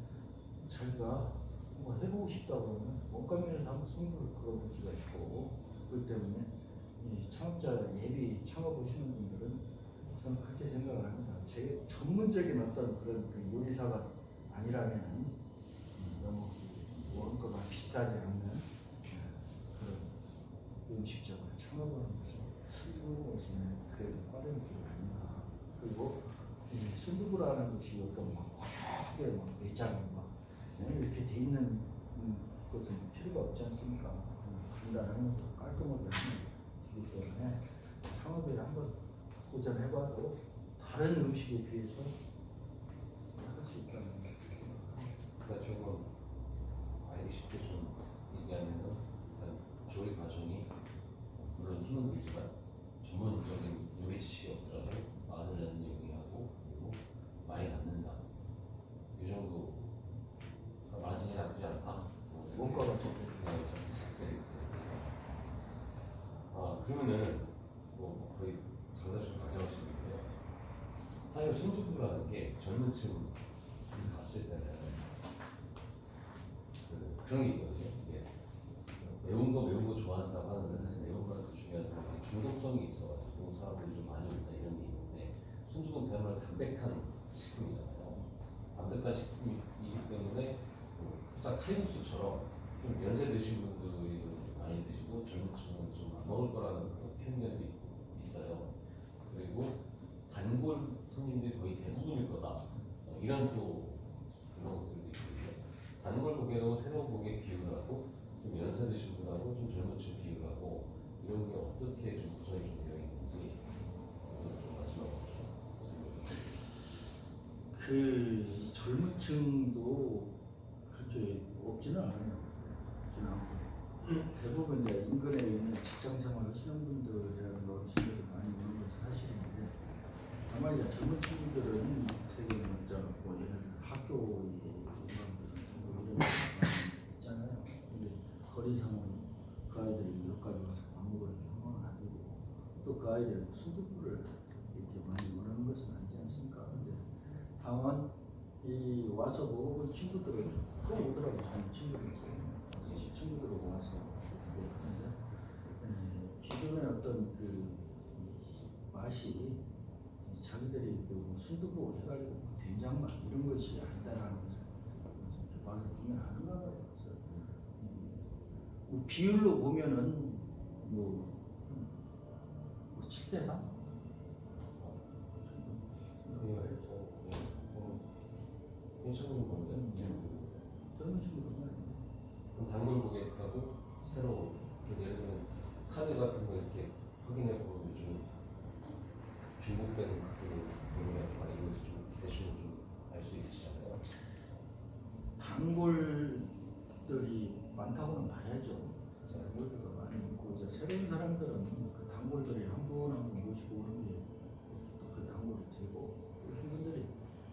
자기가 뭐 해보고 싶다고 그러면 원가면에서 한번 승부를 걸어볼 수가 있고 그렇기 때문에 이 창업자 예비 창업하시는 분들은 저는 그렇게 생각을 합니다. 제 전문적인 어떤 그런 그 요리사가 아니라면 너무 원가가 비싸지 않는 그런 음식점을 창업하는 것이 그래도 빠른 길 아닌가. 그리고 이 순두부라는 것이 어떤 막 화려하게 막 매장 막 이렇게 돼 있는 것은 필요가 없지 않습니까? 간단하면서 깔끔하게 하는 것이기 때문에 창업에 한번 도전해봐도 다른 음식에 비해서 할 수 있다는 거죠. 그러니까 조금 알기 쉽게 좀 얘기하면은 일단 조리 과정이 물론 힘은 들지만 전문적인 요리 지식이 없더라도 맛을 내는 요리하고 그리고 많이 남는다. 이 정도 마진이 나쁘지 않다. 원가가 좀 그러면은 뭐 거의 장사 좀 가져가시는데요. 사실 순두부라는 게 젊은 층 갔을 때는 그런 게 있거든요. 이게 매운 거 좋아한다고 하는데 사실 매운 거는 더 중요하지 않고 중독성이 있어가지고 사람들이 좀 많이 먹다 이런 게 있는데 순두부는 그야말로 담백한 식품이잖아요. 담백한 식품이기 때문에 싹 칼국수처럼 좀 연세 드신 분들이 많이 드시고 젊은 층은 좀 안 먹을 거라는 그런 편견도 있어요. 그리고 단골 손님들이 거의 대부분일 거다. 이런 또 그런 것들도 있거든요. 단골 고객하고 새로운 고객 비교를 하고 좀 연세 드신 분하고 좀 젊은 층 비교를 하고 이런 게 어떻게 좀 구성이 좀 되어 있는지 좀 마지막으로 그 젊은 층도 그렇게 없지는 않아요. 없지는 않고 대부분 이제 인근에 있는 직장 생활 하시는 분들이라는 어르신들이 많이 오는 것은 사실인데 다만 이제 젊은 친구들은 되게 먼저 뭐 예를 들어 학교에 이런 있잖아요. 근데 거리 상황이 그 아이들이 여기까지 와서 밥 먹을 경우는 아니고 또 그 아이들은 순두부를 이렇게 많이 원하는 것은 아니지 않습니까? 근데 다만 이 와서 먹어본 친구들은 또 오더라고요. 저는 친구들은 와서 하는데 기존의 어떤 그 맛이 자기들이 그 순두부 해가지고 된장맛 이런 것이 아니다라는 것을 이렇게 맛을 보면 아는가 봐요. 그래서 뭐 비율로 보면은 뭐 7대3? 괜찮은 건데 젊은 친구들은 그럼 단골 고객하고 새로 예를 들면 카드 같은 거 이렇게 확인해 보면 요즘 중복되는 그런 이것을 좀 대충 좀 알 수 있으시잖아요. 단골들이 많다고는 봐야죠. 단골들도 많이 있고 이제 새로운 사람들은 그 단골들이 한 분 한 분 모시고 오는 게 또 그 단골이 되고 그런 분들이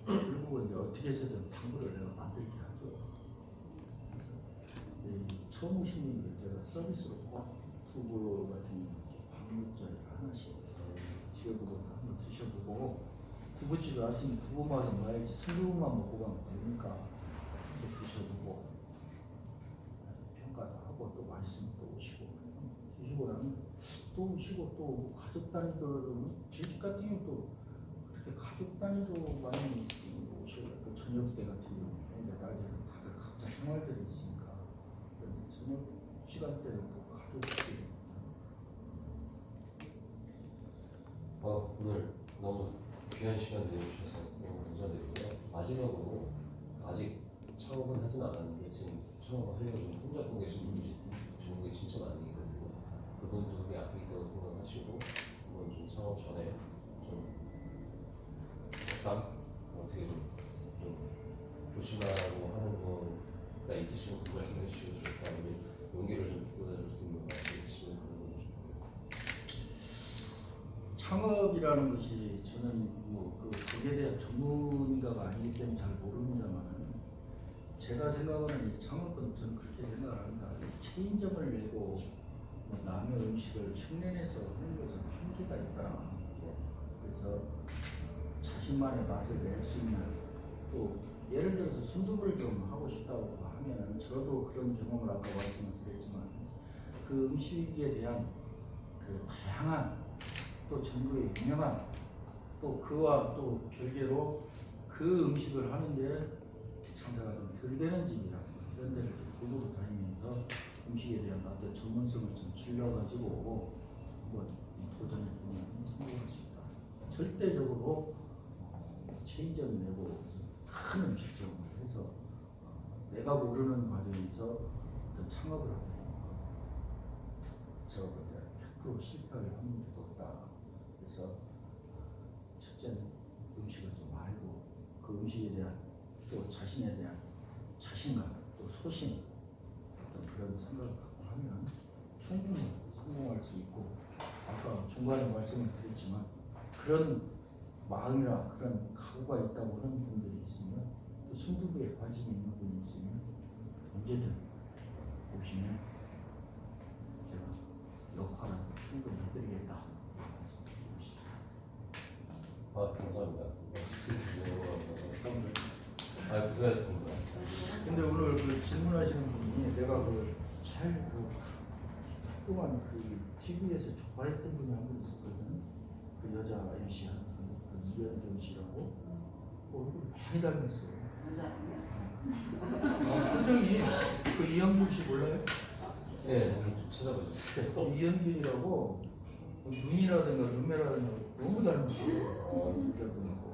결국은 이제 어떻게 해서든 단골을 내가 만들게 하죠. 이 처음 오신 분들 제가 서비스로 꼭 두부 같은 방울짜리 하나씩 드셔보고 한번 드셔보고 두부집에 왔으니 두부 맛은 봐야지 순두부만 먹고 가면 되니까 또 드셔보고 평가도 하고 또 맛있으면 또 오시고 드시고 나면 또 오시고 또 가족 단위들은 제 집 같은 경우 또 그렇게 가족 단위도 많이 오시고 또 저녁 때 같은 경우는 이제 낮에는 다들 각자 생활들이 있으니까 저녁 시간대는 또 가족들이 오늘 너무 귀한 시간 내주셔서 너무 감사드리고요. 마지막으로 아직 창업은 하진 않았는데 지금 창업을 하려고 좀 손잡고 계신 분들이 전국에 진짜 많이 있거든요. 그분들이 앞에 있다고 생각하시고 한번 좀 창업 전에 좀 적당 어떻게 좀 조심하라고 하는 거가 있으시면 그 말씀해 주시고 좋다. 아니면 용기를 좀 북돋아줄 수 있는 말씀 있으시면 그런 거 좀. 창업이라는 것이 저는 뭐그 거기에 대한 전문가가 아니기 때문에 잘 모릅니다만 제가 생각하는 이 창업은 저는 그렇게 생각을 합니다. 체인점을 내고 뭐 남의 음식을 흉내내서 하는 것은 한계가 있다. 그래서 자신만의 맛을 낼 수 있는 또 예를 들어서 순두부를 좀 하고 싶다고 하면은 저도 그런 경험을 아까 말씀을 드렸지만 그 음식에 대한 그 다양한 또 전국에 유명한 또 그와 또 별개로 그 음식을 하는데 장사가 좀 덜 되는 집이라 이런 데를 골고루 다니면서 음식에 대한 어떤 전문성을 좀 길러가지고 한번 도전해 보면 성공할 수 있다. 절대적으로 체인점 내고 큰 음식점을 해서 내가 모르는 과정에서 어떤 창업을 하는 제가 볼 때 100% 실패할 확률이 높다. 그래서 첫째는 음식을 좀 알고 그 음식에 대한 또 자신에 대한 자신감 또 소신 어떤 그런 생각을 갖고 하면 충분히 성공할 수 있고 아까 중간에 말씀을 드렸지만 그런 마음이나 그런 각오가 있다고 하는 분들이 있으면 또 순두부에 관심이 있는 분이 있으면 언제든 오시면 제가 역할을 충분히 해드리겠다. 감사합니다. 고생하셨습니다. 근데 오늘 그 질문하시는 분이 내가 그동안 그 TV에서 좋아했던 분이 한 분 있었거든. 그 여자 MC 하는 그 이현경 씨라고 얼굴 많이 닮았어요. 표정이 그 이현경 씨 몰라요? 네, 좀 찾아보셨어요. 이현경이라고 눈이라든가 눈매라든가 너무 닮았어요. 여자분하고.